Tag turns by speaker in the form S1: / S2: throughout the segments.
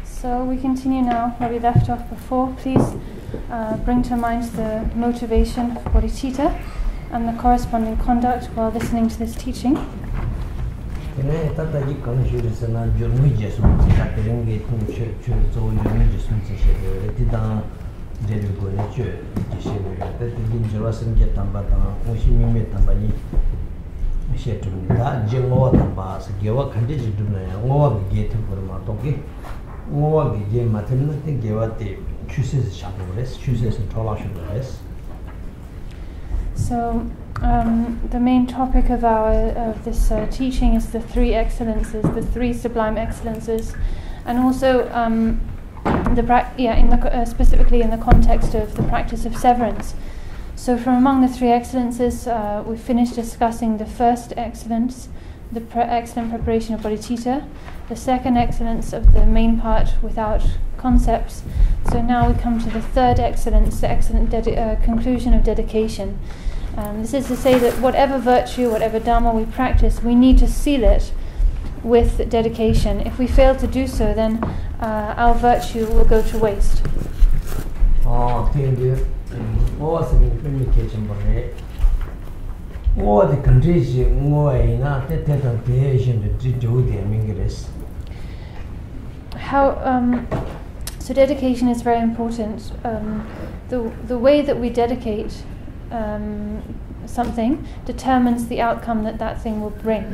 S1: So we continue now where we left off before. Please bring to mind the motivation of bodhicitta and the corresponding conduct while listening to this teaching. So the main topic of this teaching is the three excellences, the three sublime excellences, and also specifically in the context of the practice of severance. So from among the three excellences, we finished discussing the first excellence, the excellent preparation of bodhicitta, the second excellence of the main part without concepts. So now we come to the third excellence, the excellent conclusion of dedication. This is to say that whatever virtue, whatever dharma we practice, we need to seal it with dedication. If we fail to do so, then our virtue will go to waste. So dedication is very important. The way that we dedicate something determines the outcome that thing will bring.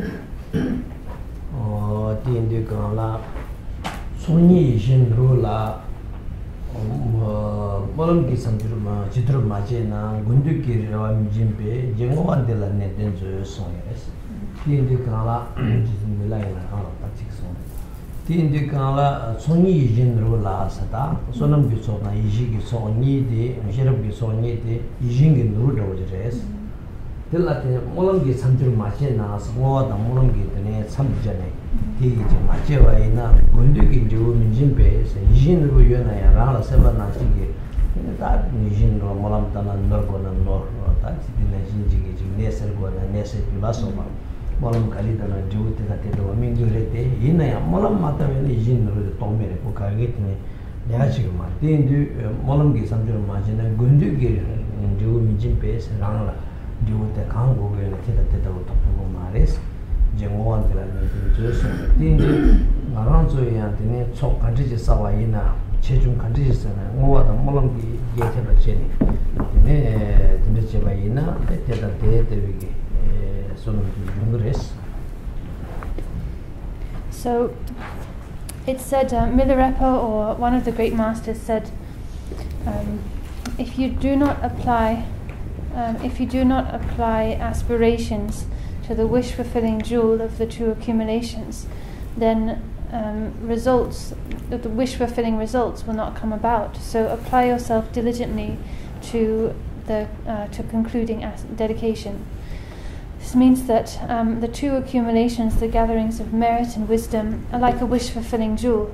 S2: Molam Kalidana Jute that they do a mingurete, in a Molam Matavani Jin Tomere, Pokagitne, Yachima, Tindu, Molam Gisamju Majina, Gundugi, and Jew Mijimpe, Rangla, Jew the Kango, and Teta Topo Maris, Jemoan Villa, Tindu, Maranzo Yantine, Chok Country Savaina, Chechum countries, and more than Molam Geta Cheni, Tindechevaina, Teta Tete.
S1: So it said, Milarepa, or one of the great masters, said, if you do not apply aspirations to the wish-fulfilling jewel of the true accumulations, then the wish-fulfilling results will not come about. So apply yourself diligently to concluding dedication. This means that the two accumulations, the gatherings of merit and wisdom, are like a wish-fulfilling jewel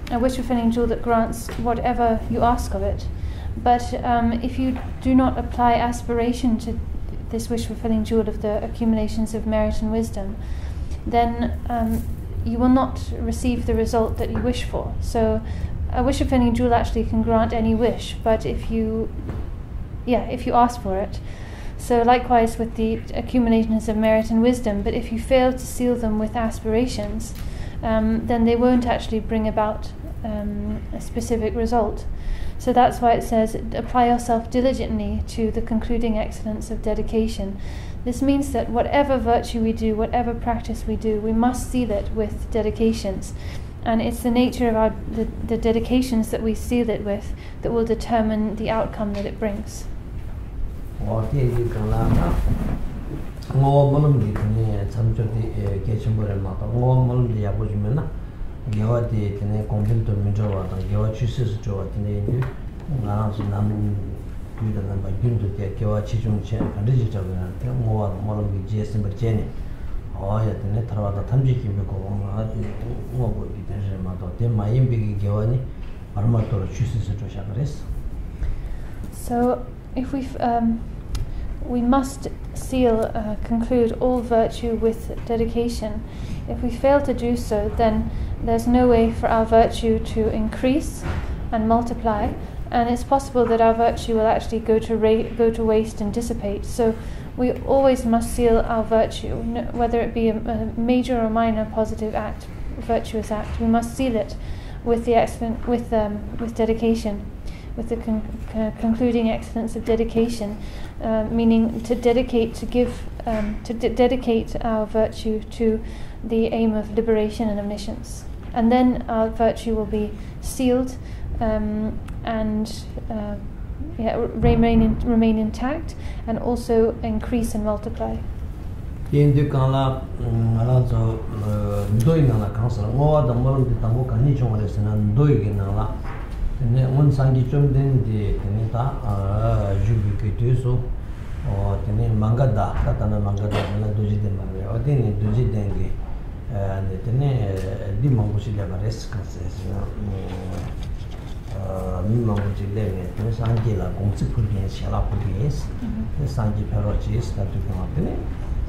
S1: that grants whatever you ask of it. But if you do not apply aspiration to this wish-fulfilling jewel of the accumulations of merit and wisdom, then you will not receive the result that you wish for. So a wish-fulfilling jewel actually can grant any wish, but if you ask for it. So likewise with the accumulations of merit and wisdom, but if you fail to seal them with aspirations, then they won't actually bring about a specific result. So that's why it says, apply yourself diligently to the concluding excellence of dedication. This means that whatever virtue we do, whatever practice we do, we must seal it with dedications. And it's the nature of the dedications that we seal it with that will determine the outcome that it brings. So if we must conclude all virtue with dedication. If we fail to do so, then there's no way for our virtue to increase and multiply, and it's possible that our virtue will actually go to waste and dissipate. So we always must seal our virtue, whether it be a major or minor positive act, virtuous act. We must seal it with dedication, with the concluding excellence of dedication, meaning to dedicate our virtue to the aim of liberation and omniscience, and then our virtue will be sealed and remain intact, and also increase and multiply.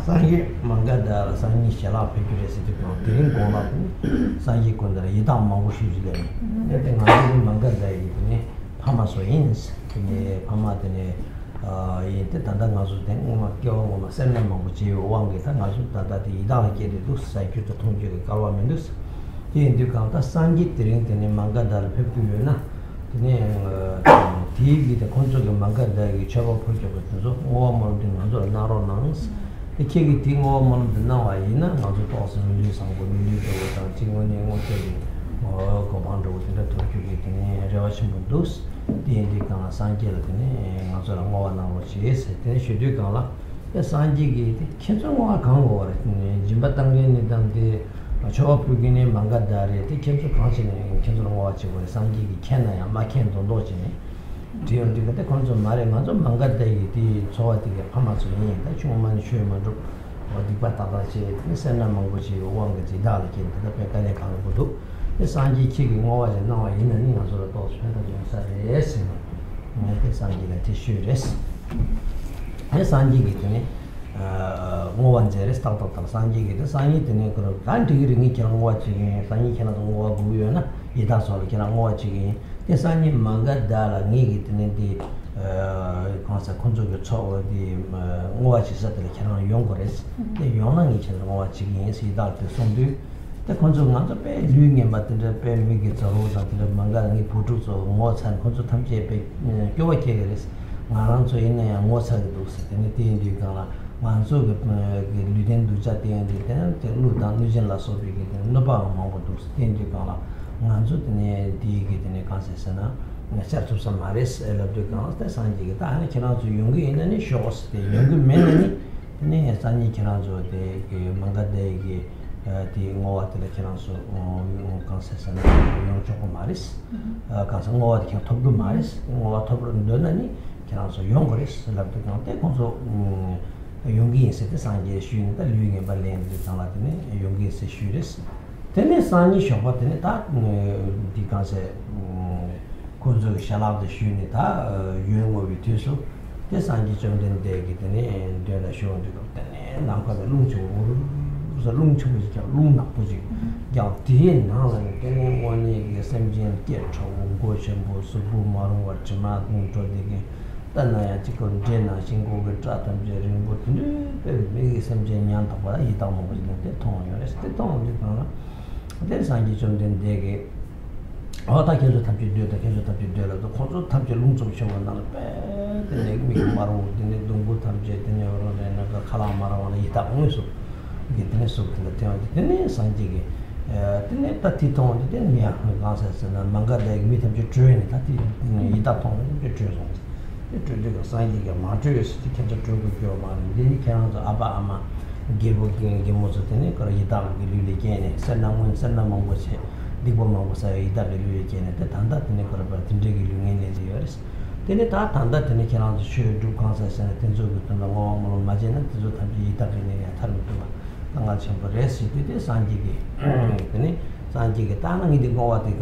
S2: Sangi Mangada, Sangi Shala Picurity, Tirin Gola, Sangi Kundra, Yidam Mangushi, letting Mangada, Pamasoins, Pamatine, Tandangazu, Makyo, Senna Manguchi, Wangita, Nazuta, that the Idam Kedi, Saiki to Tunji, Kawa Mendus, in Ducanta, Sangi, Tirin, Mangada, Pepuna, TV, the control of Mangada, Chava Pujabus, more Montanzo, narrow nuns. The king thing all month now, I know, not to toss and release some good news over the thing when you want to go within the Tokyo getting a relation with those. The Indican Sanjay, and also a more now she is, then she do gala. The Sanji gate, Kimson come over it, Jimbatangan, the Chop beginning Mangadari, the Kimson Consonant, Kimson watch over Sanji, Kenna, and Makan to lodge in it. The consul Marimazo, Mangada, the Soati, Pamasu, the Chuman Sherman, or the Batavachi, the Senna Manguchi, Wangati, Dalaki, the Pekane Kangudu, the Sanji chicken was now in an inner sort of those yes, the Sanji, the tissue, yes. The Sanji getting one zero start of Sanji, the Sanji, the Negro, can't hear me can watching, Sanji cannot walk, it does all can watching. The Sanji Mangada, Nigit, and the consequence of the watch is that the canon youngers, the young each other watching is he that the Sundu. The consul not a pay doing but the pay Migits or Rose until the Mangani Putus or Mots and Consultamche, Yoakers, Maranzo in a Mossadus, anything you can. Manso Luden Dujati and the Ludan Lujan Lasso begin, no bound Mombus, Tindicala, Manso the getting a concessioner, and a set of some Maris, Elucidating, the Sanjigata, and cannot do Yungi in any shows, the younger men, the Sanji Canazo, the Mangade, the Moat, the Canazo, concessioner, young Chocomaris, Casanova, the Tobu Maris, or Tobu Donani, Canazo Youngeris, Elucidating, they also. Yungi said the Sanjay Shun, the Luing and Berlin, the Salatine, Yungi Sessuris. Then the Sanji shop, but then that the cancer Kozo Shalab the Shunita, Yung with Tuso, the Sanji jumped in there, getting and then I showed the Nampa the Luncho, the Luncho is Luna Puji, Yaltin, now and then one year, Samjian Getro, Goshen, Subu Maru, or Chamat, Muntrodigi. Tanaya Chico Jena, Shingo, Tratam, Jerin, but maybe some Jenian, he told me the tone, the tone, there's Sanji jumped in Degi. All I can do the case of the control Tamja Lungs of Show another bed, the Neg Maru, the Nedungu Tamjet, and the Kalamara, Ita also getting a soup to the town, the Sanji. The net that he told the Denia, and Manga, they meet up your train, that he tapon, the train. The sign of martyrs, the catch of trouble with your man, then you count the Abama, give Gimosotene, or Yitam, Luligene, Senam, Senamon was here. The woman was a Luligene at the Tanda, the Nicola, and Degyal in the years. Then it happened that the cannot show do concerts and Tenzo with the long Magena, the Zotabi, Tabini, Tarantula, Tangal Chamberes, it is Sanjigi. Sanji Tana di Goa the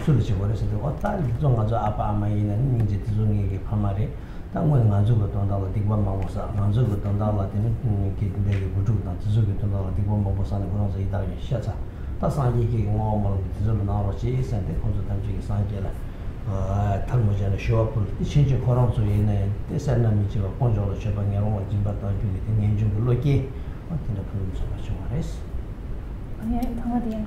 S2: Sulusi was the Otta, Zonga Apa in and Ninjizuni Pamari, 당원 가지고 돈다고 디고만 먹어서 가지고 돈다고 되는 게 되게 부족다 지속이 돈다고 디고만 먹어서는 그런 거 이다게 시작자 다 상기기 뭐뭐 지금 나오지 있는데 혼자 담지기 상기라 탈모전에 쇼업을 신체 코로나에 대산남이 지금 본적으로 제방이라고 진바도 주기 때문에 연구로기 어떤 그런 좀 말했어.
S1: 아니 당하디야.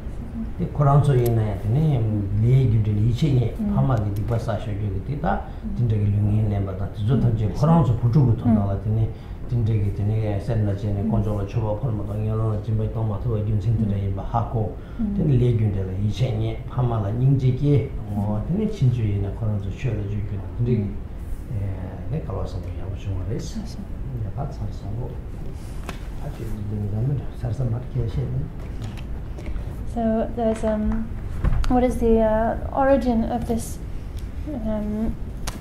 S2: 이 코로나에 있는 리기들이 이체에 한마디 디바사셔주기 때다 진짜게 링이네 맞다. 저도 코로나 부족을 통하다더니 진짜게 되네 센나제네 본적으로 초보 폴모도 여러 진바도 마토 윤신들이 하고 된 리기들이 이체에 한마디 인지기 되네 진주에는 코로나 쉬어주기 근데 내 가서 그냥 좀 말했어. 내가 살살고 아주 되는 살살 맞게 하시는.
S1: So there's what is the origin of this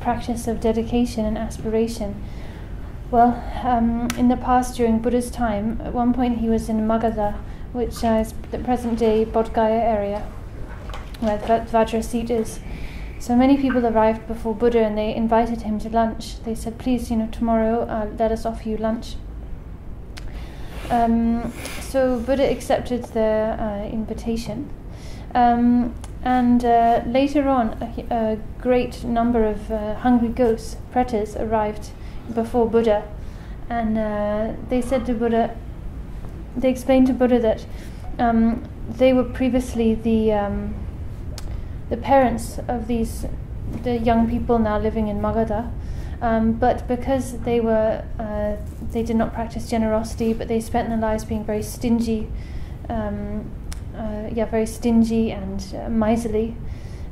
S1: practice of dedication and aspiration? Well, in the past, during Buddha's time, at one point he was in Magadha, which is the present-day Bodh Gaya area, where the Vajra seat is. So many people arrived before Buddha and they invited him to lunch. They said, please, tomorrow let us offer you lunch. So Buddha accepted the invitation, and later on a great number of hungry ghosts, pretas, arrived before Buddha, and they said to Buddha, they explained to Buddha that they were previously the parents of the young people now living in Magadha. But because they did not practice generosity, but they spent their lives being very stingy, very stingy and miserly.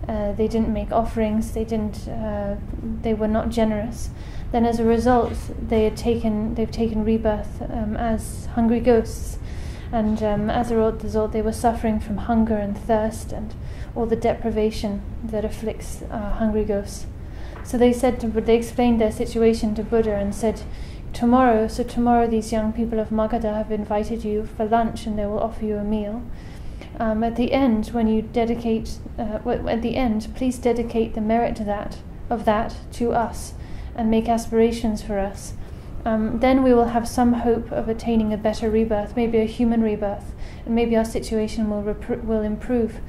S1: They didn't make offerings. They were not generous. Then, as a result, they've taken rebirth as hungry ghosts, and as a result, they were suffering from hunger and thirst and all the deprivation that afflicts hungry ghosts. So they explained their situation to Buddha and said, tomorrow these young people of Magadha have invited you for lunch and they will offer you a meal. At the end, when you dedicate, please dedicate the merit of that to us and make aspirations for us. Then we will have some hope of attaining a better rebirth, maybe a human rebirth, and maybe our situation will improve.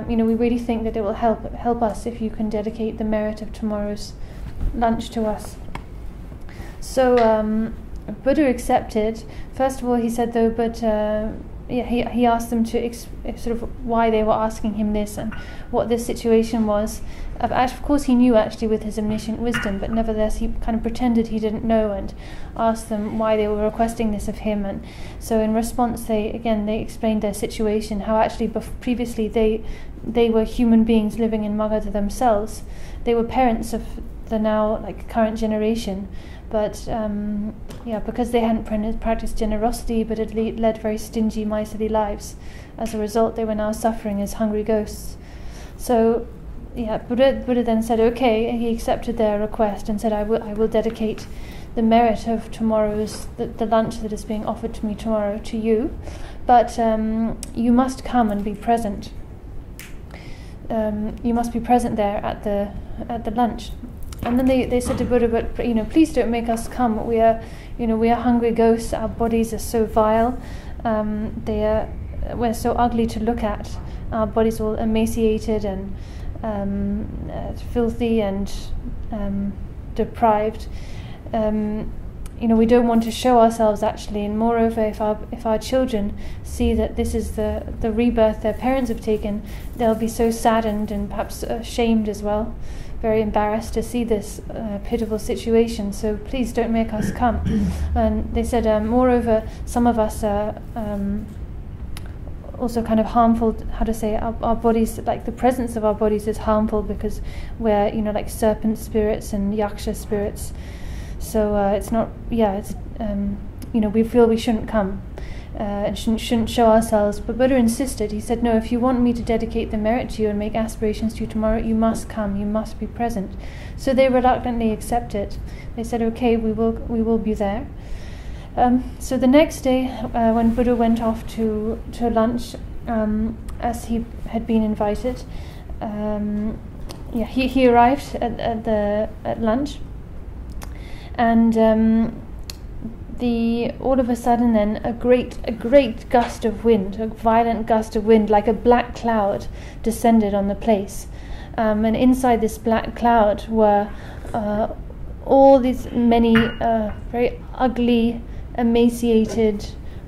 S1: We really think that it will help us if you can dedicate the merit of tomorrow's lunch to us. So Buddha accepted. First of all, he said though, but he asked them to sort of why they were asking him this and what this situation was. Of course, he knew actually with his omniscient wisdom, but nevertheless, he kind of pretended he didn't know and asked them why they were requesting this of him. And so, in response, they explained their situation. How actually previously they were human beings living in Magadha themselves. They were parents of the now current generation, but because they hadn't practiced generosity, but had led very stingy, miserly lives. As a result, they were now suffering as hungry ghosts. So, Buddha then said, okay, he accepted their request and said, I will dedicate the merit of tomorrow's, the lunch that is being offered to me tomorrow to you, but you must come and be present. You must be present there at the lunch. And then they said to Buddha, but please don't make us come. We are hungry ghosts. Our bodies are so vile. We're so ugly to look at. Our bodies are all emaciated and filthy and deprived. We don't want to show ourselves actually, and moreover, if our children see that this is the rebirth their parents have taken, they'll be so saddened and perhaps ashamed as well, very embarrassed to see this pitiful situation. So please don't make us come. And they said, moreover, some of us are also kind of harmful. How to say, our bodies, the presence of our bodies is harmful because we're serpent spirits and yaksha spirits. So it's not, we feel we shouldn't come and shouldn't show ourselves. But Buddha insisted. He said, no, if you want me to dedicate the merit to you and make aspirations to you tomorrow, you must come, you must be present. So they reluctantly accepted. They said, okay, we will be there. So the next day, when Buddha went off to lunch, as he had been invited, he arrived at lunch. and all of a sudden then a great gust of wind, a violent gust of wind, like a black cloud, descended on the place, and inside this black cloud were all these many very ugly, emaciated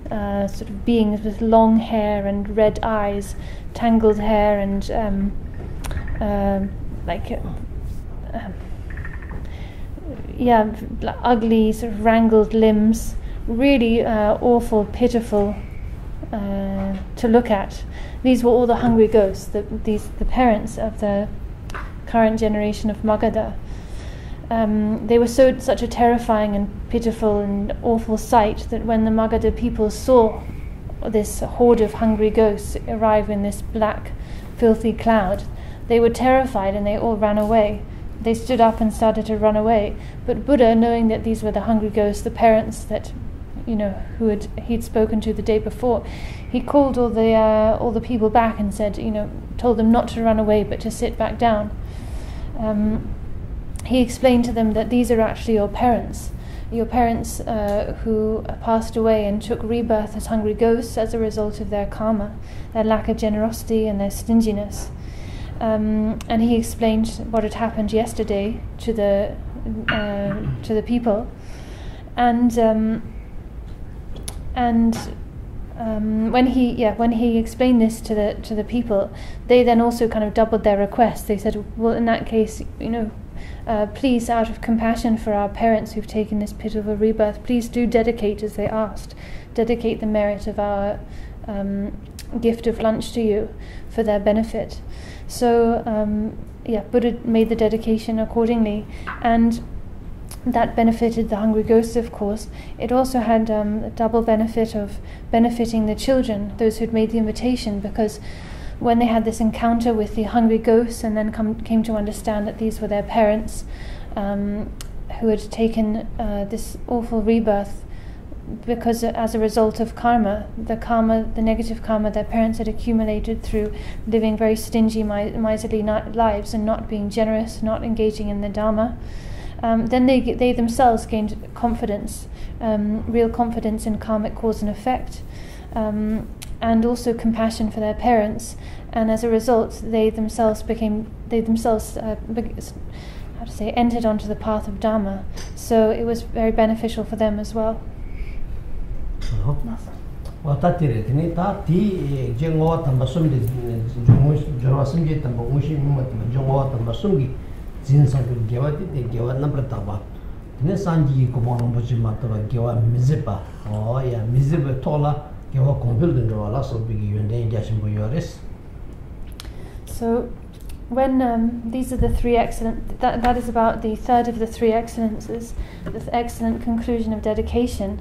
S1: sort of beings with long hair and red eyes, tangled hair, and ugly sort of wrangled limbs, really awful, pitiful to look at. These were all the hungry ghosts, the parents of the current generation of Magadha. They were such a terrifying and pitiful and awful sight that when the Magadha people saw this horde of hungry ghosts arrive in this black, filthy cloud, they were terrified and they all ran away. They stood up and started to run away. But Buddha, knowing that these were the hungry ghosts, the parents that, he'd spoken to the day before, he called all the people back and said, told them not to run away but to sit back down. He explained to them that these are actually your parents who passed away and took rebirth as hungry ghosts as a result of their karma, their lack of generosity and their stinginess. And he explained what had happened yesterday to the people, and when he explained this to the people, they then also kind of doubled their request. They said, well, in that case, please, out of compassion for our parents who've taken this pitiful rebirth, please do dedicate, as they asked, dedicate the merit of our gift of lunch to you for their benefit. So Buddha made the dedication accordingly, and that benefited the hungry ghosts, of course. It also had a double benefit of benefiting the children, those who'd made the invitation, because when they had this encounter with the hungry ghosts and then came to understand that these were their parents who had taken this awful rebirth because as a result of the negative karma their parents had accumulated through living very stingy, miserly lives and not being generous, not engaging in the Dharma, then they themselves gained confidence, real confidence in karmic cause and effect, and also compassion for their parents, and as a result they themselves entered onto the path of Dharma. So it was very beneficial for them as well. So when these are the three excellent, that is about the third of the three excellences, the excellent conclusion of dedication.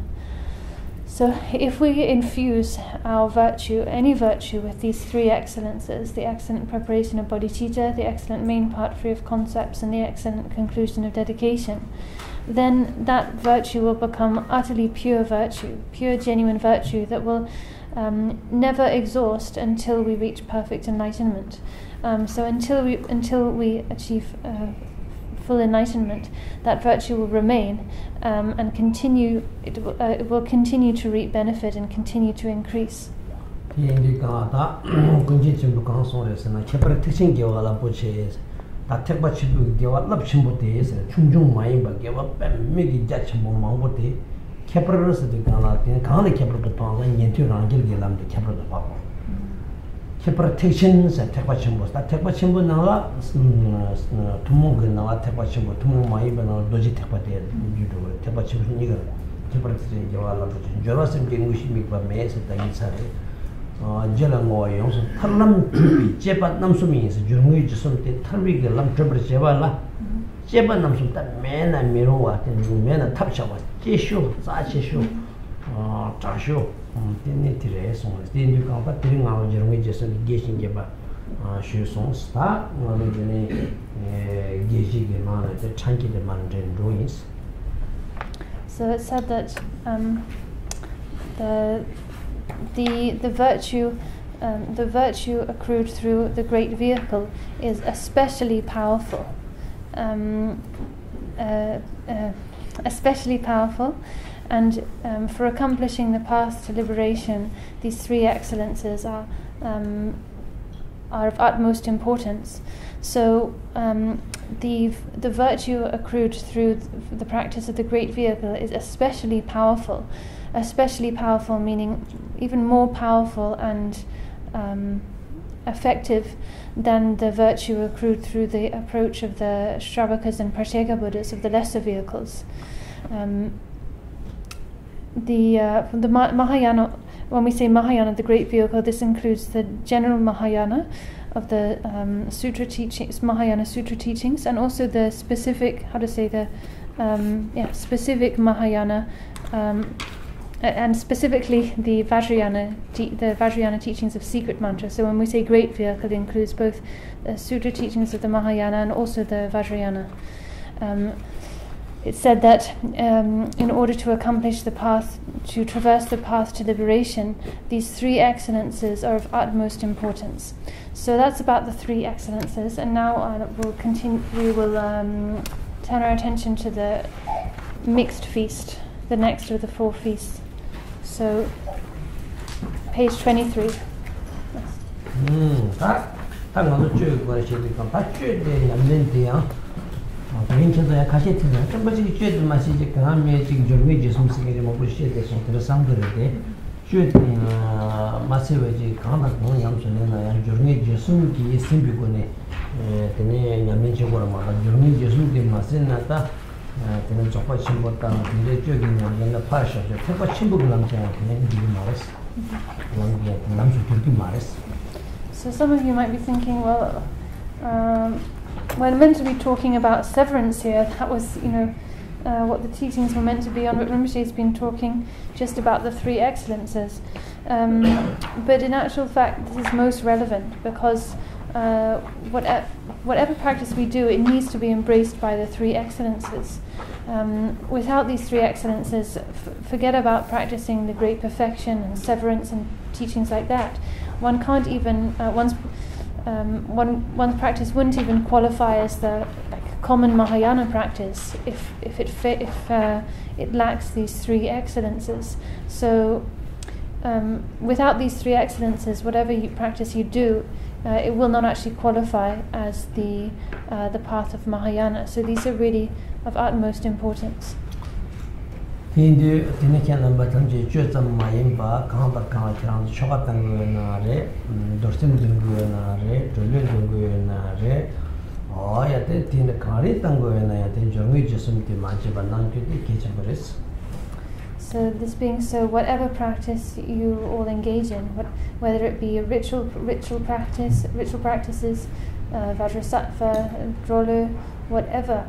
S1: So if we infuse our virtue, any virtue, with these three excellences, the excellent preparation of bodhicitta, the excellent main part free of concepts, and the excellent conclusion of dedication, then that virtue will become utterly pure virtue, pure genuine virtue that will never exhaust until we reach perfect enlightenment. So until we achieve full enlightenment, that virtue will remain and continue. It will continue to reap benefit and continue to increase.
S2: Protection is a tekpachimbo. That tekpachimbo nala tumungu nala tekpachimbo tumungu maiba nala doji tekpate judo tekpachimbo niga tekpate jawala jorosim kengushi mikba mesa tangisare jela ngoyo so tharlam tubi jebat namsumi is jurngui jisumte tharbi ge lam tubr jewala jebat namsum ta mena mirowa ten mena tapchawa jeshu za jeshu tashu tenne tire so den du kan pa tring aw jerong je so geshin ge ba shu song sta ngalo ne geji ge ma na the chanki de man den doings.
S1: So it said that the virtue accrued through the great vehicle is especially powerful. especially powerful, and for accomplishing the path to liberation, these three excellences are of utmost importance. So the virtue accrued through the practice of the great vehicle is especially powerful. Especially powerful meaning even more powerful and effective than the virtue accrued through the approach of the Shravakas and Pratyeka Buddhas of the lesser vehicles. The Mahayana, when we say Mahayana, the great vehicle, this includes the general Mahayana of the sutra teachings, Mahayana sutra teachings, and also the specific, specific Mahayana, and specifically the Vajrayana teachings of secret mantra. So when we say great vehicle, it includes both the sutra teachings of the Mahayana and also the Vajrayana. It's said that in order to accomplish the path, to traverse the path to liberation, these three excellences are of utmost importance. So that's about the three excellences, and now we'll continue. We will turn our attention to the mixed feast, the next of the four feasts. So, page 23.
S2: 인천도야 가시트는 좀 버지 쥐도 마시지 그다음에 지금 저기 지송스게 뭐 부시에 손들 상들에 쥐 마세베지 강나 공 양선에나 양 저기 지송기 심비고네 되네 냠민적으로 막 저기 지송기 마세나다 되는 조금 심었다 근데 저기 양나 파셔 조금 심부고 남자한테 이게 말했어 남게 남수 그렇게 말했어.
S1: So some of you might be thinking, well, we're meant to be talking about severance here. That was, what the teachings were meant to be on. But Rinpoche has been talking just about the three excellences. But in actual fact, this is most relevant because whatever practice we do, it needs to be embraced by the three excellences. Without these three excellences, forget about practicing the great perfection and severance and teachings like that. One can't even one's practice wouldn't even qualify as the common Mahayana practice if it lacks these three excellences. So without these three excellences, whatever practice you do, it will not actually qualify as the path of Mahayana. So these are really of utmost importance.
S2: Hindi tinekyan number tamji jutam mayimba kahamba kahang chogatan guenare dorsim dunguenare dolun dunguenare ayate tin kari tanguena yate jongi jisumti majiba nangkiti kechambres.
S1: So this being so, whatever practice you all engage in, whether it be a ritual practices, Vajrasattva, Drolu, whatever,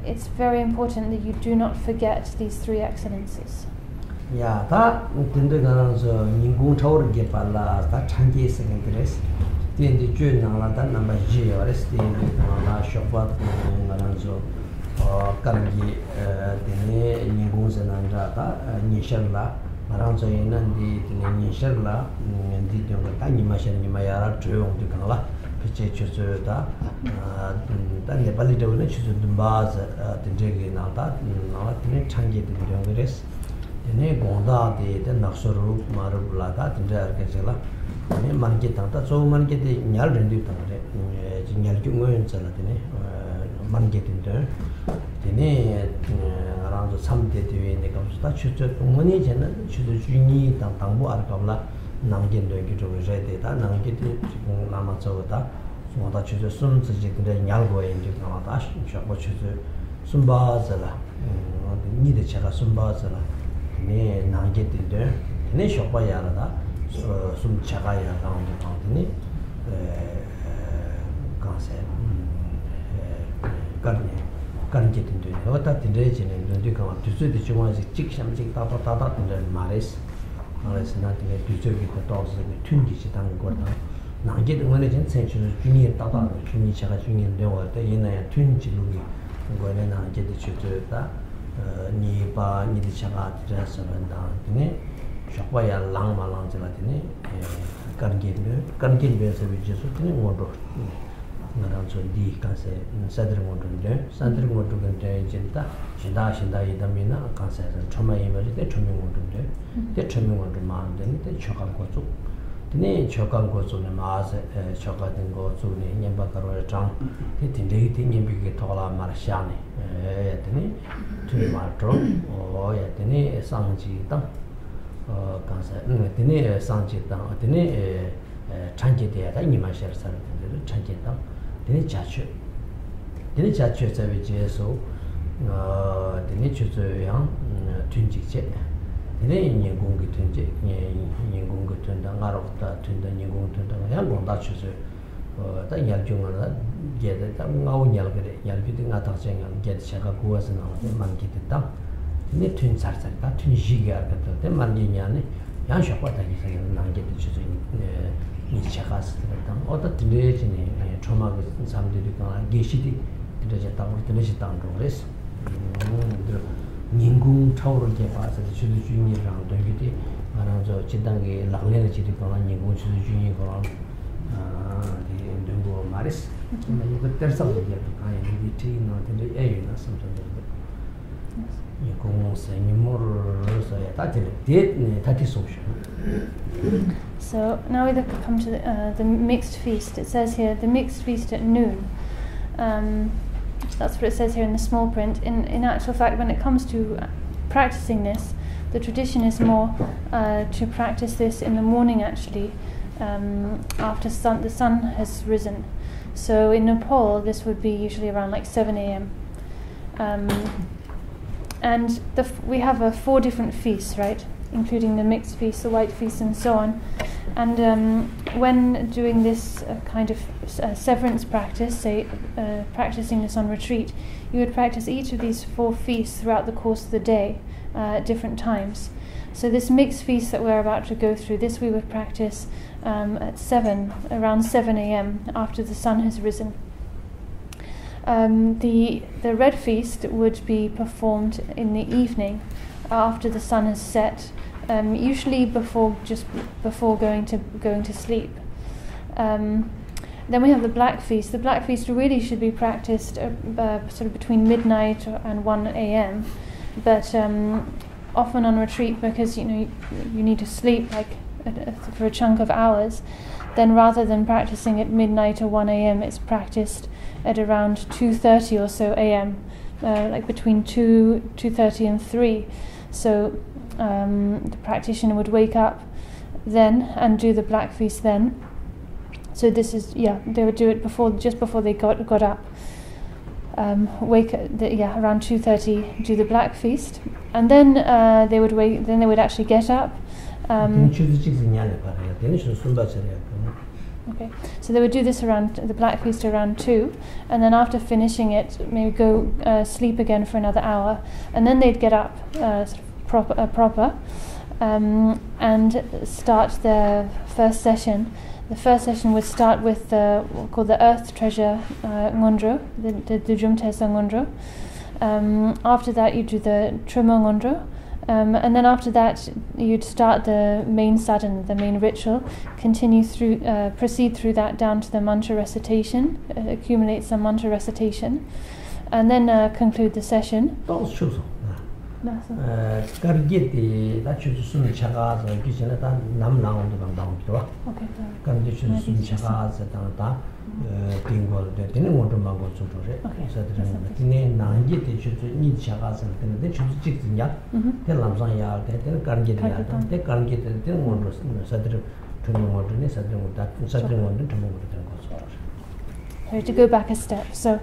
S1: it's very important that you do not forget these three excellences.
S2: Yeah, that tindu garanzo ningung chawr ge pala ta changge sengres. Tindi ju nangla ta number G ores tindi nangla shopat garanzo kargi dine ningung senandra ta nisharla garanzo inandi dine nisharla ndi dong ta nimashan nimayara treyong de kangla piche chuzu ta Nepali dawne chuzu dumbaz tindrege nalta nala tine changge de dongres. Ini gonda de naksoru marubla ta tindra argajala ini manke tanta so manke de nyal rendu tangre nyal kyungoyen chala dine manke tindra dine around samde de ne kamsta chuchu ngoni jena chuchu juni tang tangbu arkabla nanggen do gi jowe jade ta nangge de lama chawta so chuchu sum tsi de nyal goyen de ta shabo chuchu sumba zala ni de chala sumba zala ne nangge de ne shopa yara da sum chaga ya gaung de kanse karne de ota de jene de ka tusu de chuma chik sham chik ta de mares mares na de tusu ki to so de tunji chi dang go da nangge de ngone jen chen chu juni ta juni chaga juni de wa de ina ya tunji lu gi go ne nangge de chu da ni ba ni de chaga de sa da ne shokwa ya lang ma lang jala de ne kargen be se bi jesu de ngodo 나랑서 디 간세 사드르몬데 산드르몬도 근데 진짜 신다 이담이나 간세서 처음에 이머지 초명몬데 때 초명몬도 마음되는데 초강고조 네 초강고조네 마세 초가된 고조네 냠바가로 장 딘데이 딘님비게 토라 마르샤네 에더니 투마토 오야더니 상지당 간세 딘네 상지당 어더니 찬지대야다 이마셔 사람들 찬지당 딘네 자취 자비제소 딘네 주저양 튼직제 딘네 인공기 튼제 인공기 튼다 나로다 튼다 인공기 튼다 양공다 주저 다 yarjungala gede ta ngau nyal gede yarjudi nga ta senga gede chaka kuwasna man gede ta ne tun sar ta tun jiga ka te man ni nyane yan shakwa ta gi senga nang gede chuzo ni chaka ta oda tinde ni Troma ge samde de ka geshidi de ja ta de ji ta ro res ningung chauro ge pa sa chuzo juni rang do gede mana jo chidang ge lagle ji de ka ningung chuzo juni ko Maris, but there's something here. I am the not in the air, something like that. You go saying more, so that is social.
S1: So now we come to the mixed feast. It says here the mixed feast at noon. That's what it says here in the small print. In actual fact, when it comes to practicing this, the tradition is more to practice this in the morning actually. After the sun has risen. So in Nepal, this would be usually around like 7 a.m. And we have 4 different feasts, right? Including the mixed feast, the white feast, and so on. And when doing this kind of severance practice, say practicing this on retreat, you would practice each of these 4 feasts throughout the course of the day at different times. So this mixed feast that we're about to go through, this we would practice at around 7 a.m. after the sun has risen. The red feast would be performed in the evening after the sun has set, usually just before going to sleep. Then we have the black feast. The black feast really should be practiced sort of between midnight and 1 a.m. But often on retreat, because you need to sleep for a chunk of hours, then rather than practicing at midnight or 1 a.m., it's practiced at around 2:30 or so a.m., like between 2:30 and 3. So the practitioner would wake up then and do the black feast then. So this is they would do it just before they got up. Around 2:30, do the black feast, and then they would wait. Then they would actually get up. Okay, so they would do this around the black feast around 2, and then after finishing it, maybe go sleep again for another hour, and then they'd get up sort of proper, and start their first session. The first session would start with what's called the Earth Treasure Ngondro, the Dudjom Troma. After that, you do the Troma Ngondro, and then after that, you'd start the main sadhana, the main ritual. Proceed through that down to the mantra recitation, accumulate some mantra recitation, and then conclude the session.
S2: Kargeti la chu sun chaga za gishena ta nam lang do bang dang do. Okay. Kan de chu sun chaga za ta tingol de tin mo do ma go chu re. Sa de tin nang ji de chu ni chaga za de chu ji ji ya. De lam sang ya de kargeti ya de kargeti de mo do sa de tu mo do ne sa de mo da sa de mo do tu mo do go so.
S1: To go back a step. So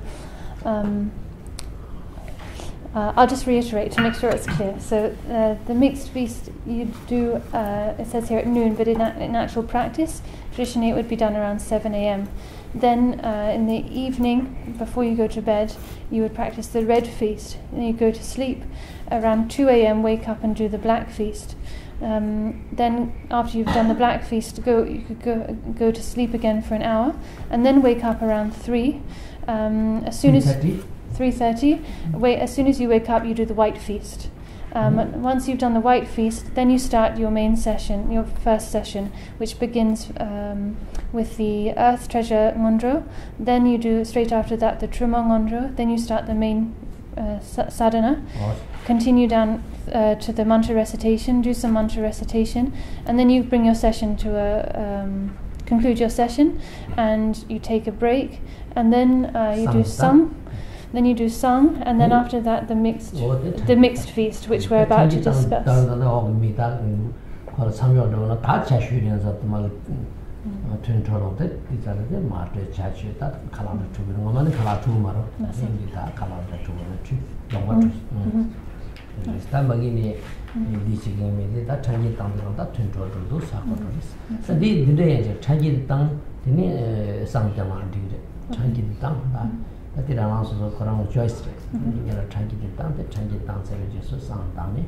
S1: I'll just reiterate to make sure it's clear. So the mixed feast you do, it says here at noon, but in actual practice, traditionally it would be done around 7 a.m. Then in the evening, before you go to bed, you would practice the red feast. Then you go to sleep. Around 2 a.m. wake up and do the black feast. Then after you've done the black feast, you could go to sleep again for an hour, and then wake up around 3. As soon as 3:30. As soon as you wake up, you do the white feast, Once you've done the white feast, then you start your main session, your first session, which begins with the earth treasure ngondro. Then you do, straight after that, the Troma ngondro. Then you start the main sadhana. Continue down to the mantra recitation, do some mantra recitation, and then you bring your session to conclude your session, and you take a break, and then you do some. Then you do song, and then after that the mixed feast, which we're about to discuss.
S2: That also Koran choice. You are trying to get down the change down services sound down it.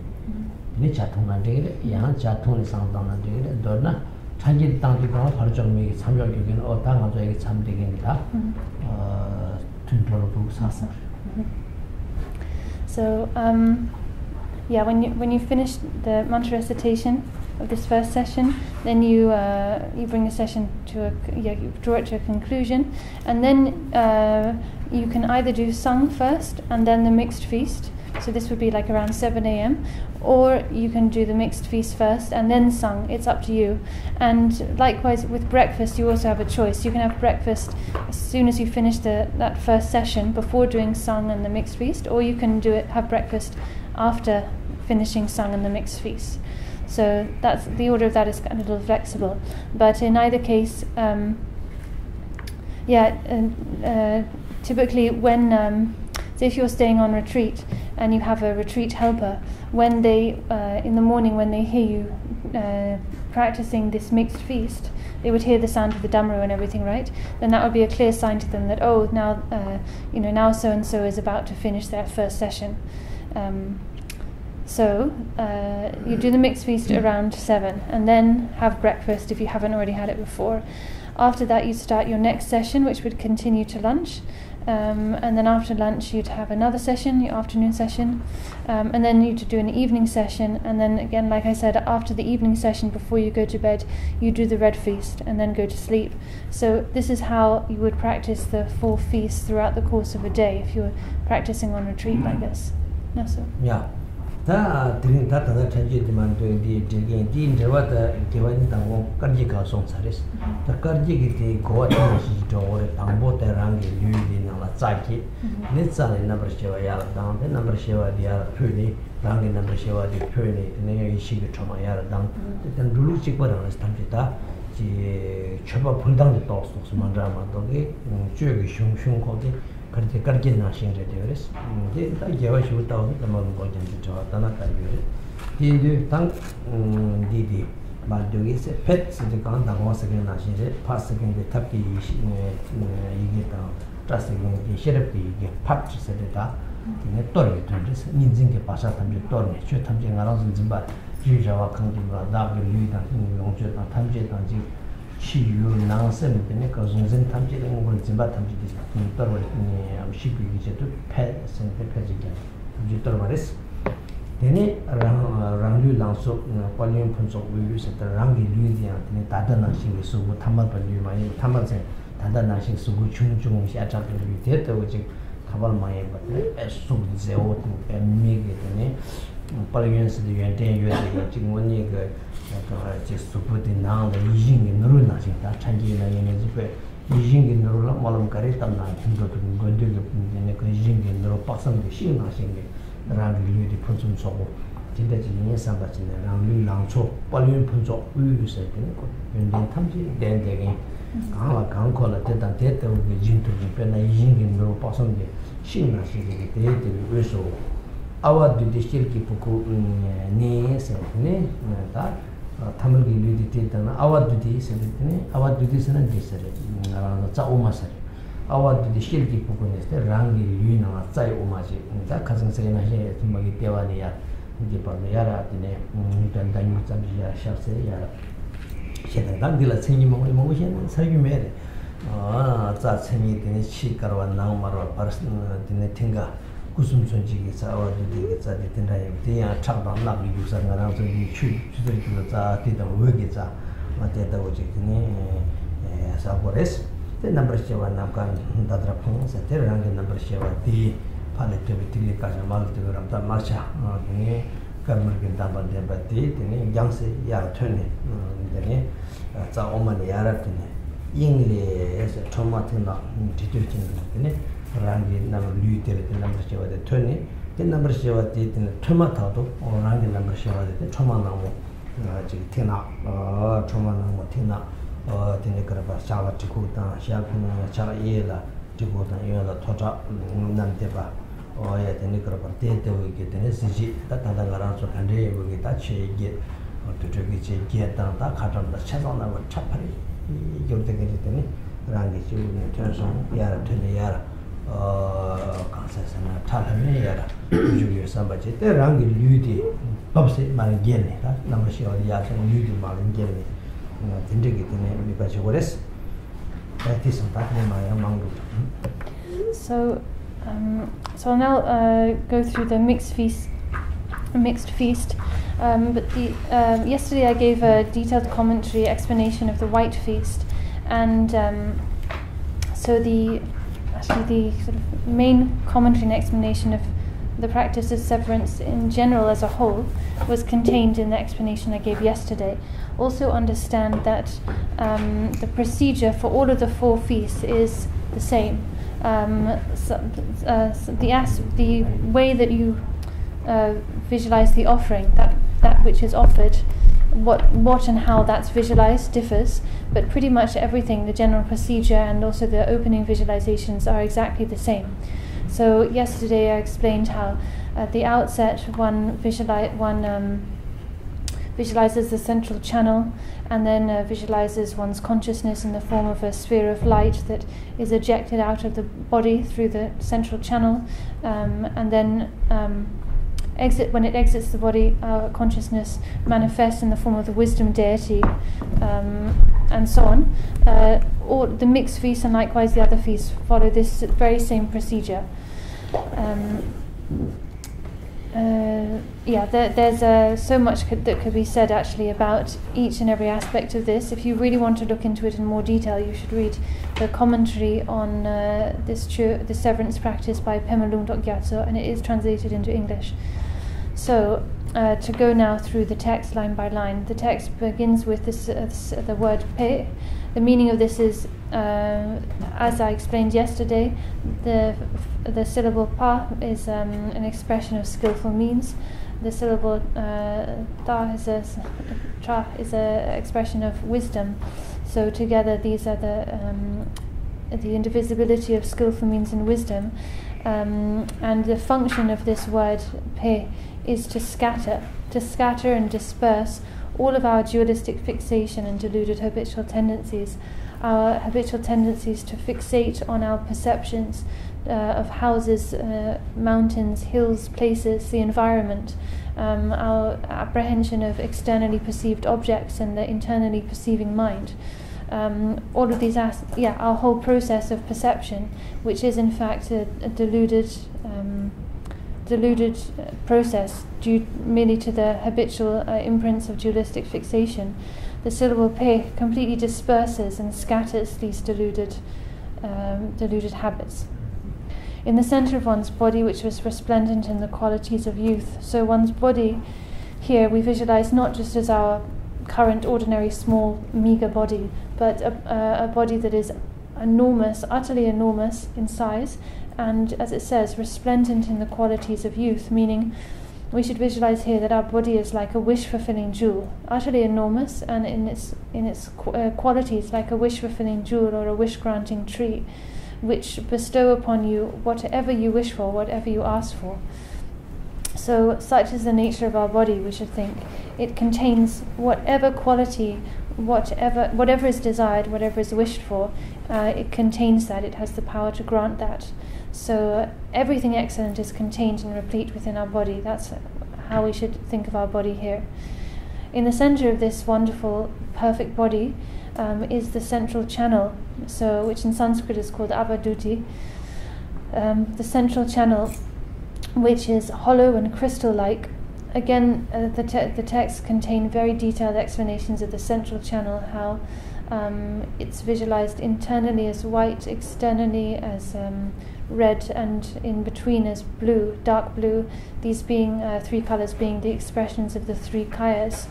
S2: Nichatuna did it, young Chatuni sound down and did it, Donna, change down the ground, Harjong make some you can or time of the something in that.
S1: So yeah, when you finish the mantra recitation of this first session, then you bring the session to you draw it to a conclusion, and then you can either do sung first and then the mixed feast. So this would be like around 7 a.m. Or you can do the mixed feast first and then sung. It's up to you. And likewise with breakfast, you also have a choice. You can have breakfast as soon as you finish that first session before doing sung and the mixed feast, or you can have breakfast after finishing sung and the mixed feast. So that's the order of that is a little flexible. But in either case, typically when so if you're staying on retreat and you have a retreat helper, when they in the morning when they hear you practicing this mixed feast, they would hear the sound of the Dhammaru and everything, right? Then that would be a clear sign to them that now now so and so is about to finish their first session. So you do the mixed feast around 7 and then have breakfast if you haven't already had it before. After that you start your next session, which would continue to lunch, and then after lunch you'd have another session, your afternoon session, and then you'd do an evening session, and then again, like I said, after the evening session before you go to bed you do the red feast and then go to sleep. So this is how you would practice the 4 feasts throughout the course of a day if you were practicing on retreat like this. No, so.
S2: Yeah. Da drin da change demand doing the again the interwa the given tango karji ka song saris the karji ki go ta shi do or tambo te rang gi yu di na la za ki ne za ne number shewa ya dang the number shewa dia phu ni rang gi number shewa di phu ni ne yi shi gi choma ya dang the dulu chi ko rang stam ji da ji choba phul dang de to so man ra ma do ge chue gi shung shung ko de karji na shin re de res de ta yewa shu ta o ta ma bo jan ji cha ta na ta yu de tang di ma do ge se pet se de kan da mo se ge na shin re pa se ge de tap ki yi ge ta ta se ge ge she re pi ge pat se de ta ne to re to de nin jing ge pa sa tam je to ne chue tam je nga ra zin ba ji ja wa khang ji ba da ge lu da yong chue ta tam je ta ji chi yu nang sem de ne ka zong zen tam je de ngol jin ba tam je de to ro ni am shi bi ge to pe sen pe pe ji ge ji to ro res de ne rang lu lang so pa lyen phun so yu se ta rang gi lu di ya ne ta da na shi ge su bu tham ma pa lu ma ni tham ma se ta da na shi su bu chung chung sha cha de lu de to ji khabal ma ye ba ne su ze o tu mi ge de ne pa lyen se de yuan den yue de ji mo ni ge 제 수부디 나의 이징이 누르나 진짜 찬지나 얘네 집에 이징이 누르라 말음 가리 담나 힘도도 건들게 얘네 그 이징이 누르 박sam게 신나 신게 라는 일이 푼좀 쏘고 진짜 진짜 상가지네 라는 랑초 빨리 푼죠 의유세 되는 거 연된 탐지 된되게 강화 강콜라 대단 대대로 진도도 변나 이징이 누르 박sam게 신나 신게 대대 왜서 아와드디 실기 보고 네세 네다 tamil gi ludi te ta na awadudi se ne awadudi se na de se ra na za oma se awadudi shil gi pu ko ne se rang gi lu na za o ma ji da ka sang se na he tu ma gi te wa ni ya gi pa me ya ra ne ni dan dan ni za ji ya sha se ya she da dan di la chen ni mo she sa gi me de za chen ni de chi kar wa na ma ro par de ne tinga kusum sunji ki sa wa du ki sa de tin ra yam ti ya chak dam la bi sa nga ra so ni chu de ki sa ti da wo ki sa ma te da wo ji ni sa bores te number chewa nam kan dadra phang sa te rang number chewa ti phale te bi ti ka ja mal te ram ta ma cha ni karmar ki da ban de ba ti ni yang se ya thone ni za oma ni ya ra ti ni ying le se thoma te na ti tu chin ni rangi nam lu te le number chewa de thone te number chewa ti ni thoma ta do rangi number chewa de thoma na mo ji ti na thoma na mo ti na tene karaba chala tikuta shakuna chala yela tikuta yela thoja nante ba ya tene karaba tete wiki tene siji ta tanda garanso kande wiki ta che ge tutuki che ge ta khatam da chazana wa chapari yorte ge tene rangi chi ne tenson yara tene yara kansa sana thalame yara juyo samba che te rangi lyudi babse ma gene ta namashi ori ya san lyudi ma gene
S1: So I'll now go through the mixed feast. But yesterday I gave a detailed commentary explanation of the white feast, and so the sort of main commentary and explanation of the practice of severance in general as a whole was contained in the explanation I gave yesterday. Also understand that the procedure for all of the 4 feasts is the same. The way that you visualize the offering, that which is offered, what and how that's visualized differs, but pretty much everything, the general procedure and also the opening visualizations are exactly the same. So yesterday I explained how at the outset one visualizes the central channel, and then visualizes one's consciousness in the form of a sphere of light that is ejected out of the body through the central channel, and then when it exits the body, our consciousness manifests in the form of the wisdom deity, and so on. Or the mixed feasts and likewise the other feasts follow this very same procedure. There's so much that could be said actually about each and every aspect of this. If you really want to look into it in more detail, you should read the commentary on the severance practice by Pema Lungdok Gyatso, and it is translated into English. So to go now through the text line by line, the text begins with the word pe. The meaning of this is, as I explained yesterday, the syllable pa is an expression of skillful means. The syllable ta is an expression of wisdom. So together these are the indivisibility of skillful means and wisdom. And the function of this word pe is to scatter and disperse all of our dualistic fixation and deluded habitual tendencies, our habitual tendencies to fixate on our perceptions of houses, mountains, hills, places, the environment, our apprehension of externally perceived objects and the internally perceiving mind. All of these our whole process of perception, which is in fact a deluded process due merely to the habitual imprints of dualistic fixation. The syllable pe completely disperses and scatters these deluded habits. In the center of one's body, which was resplendent in the qualities of youth, so one's body here we visualize not just as our current ordinary small meager body, but a body that is enormous, utterly enormous in size, and as it says, resplendent in the qualities of youth, meaning we should visualize here that our body is like a wish-fulfilling jewel, utterly enormous, and in its qualities like a wish-fulfilling jewel or a wish-granting tree, which bestow upon you whatever you wish for, whatever you ask for. So such is the nature of our body, we should think. It contains whatever quality, whatever is desired, whatever is wished for, it contains that, it has the power to grant that. So everything excellent is contained and replete within our body. That's how we should think of our body here. In the center of this wonderful, perfect body is the central channel, which in Sanskrit is called Avaduti. The central channel which is hollow and crystal-like. Again, the texts contain very detailed explanations of the central channel, how it's visualized internally as white, externally as red, and in between as blue, dark blue, these being three colors being the expressions of the three kayas.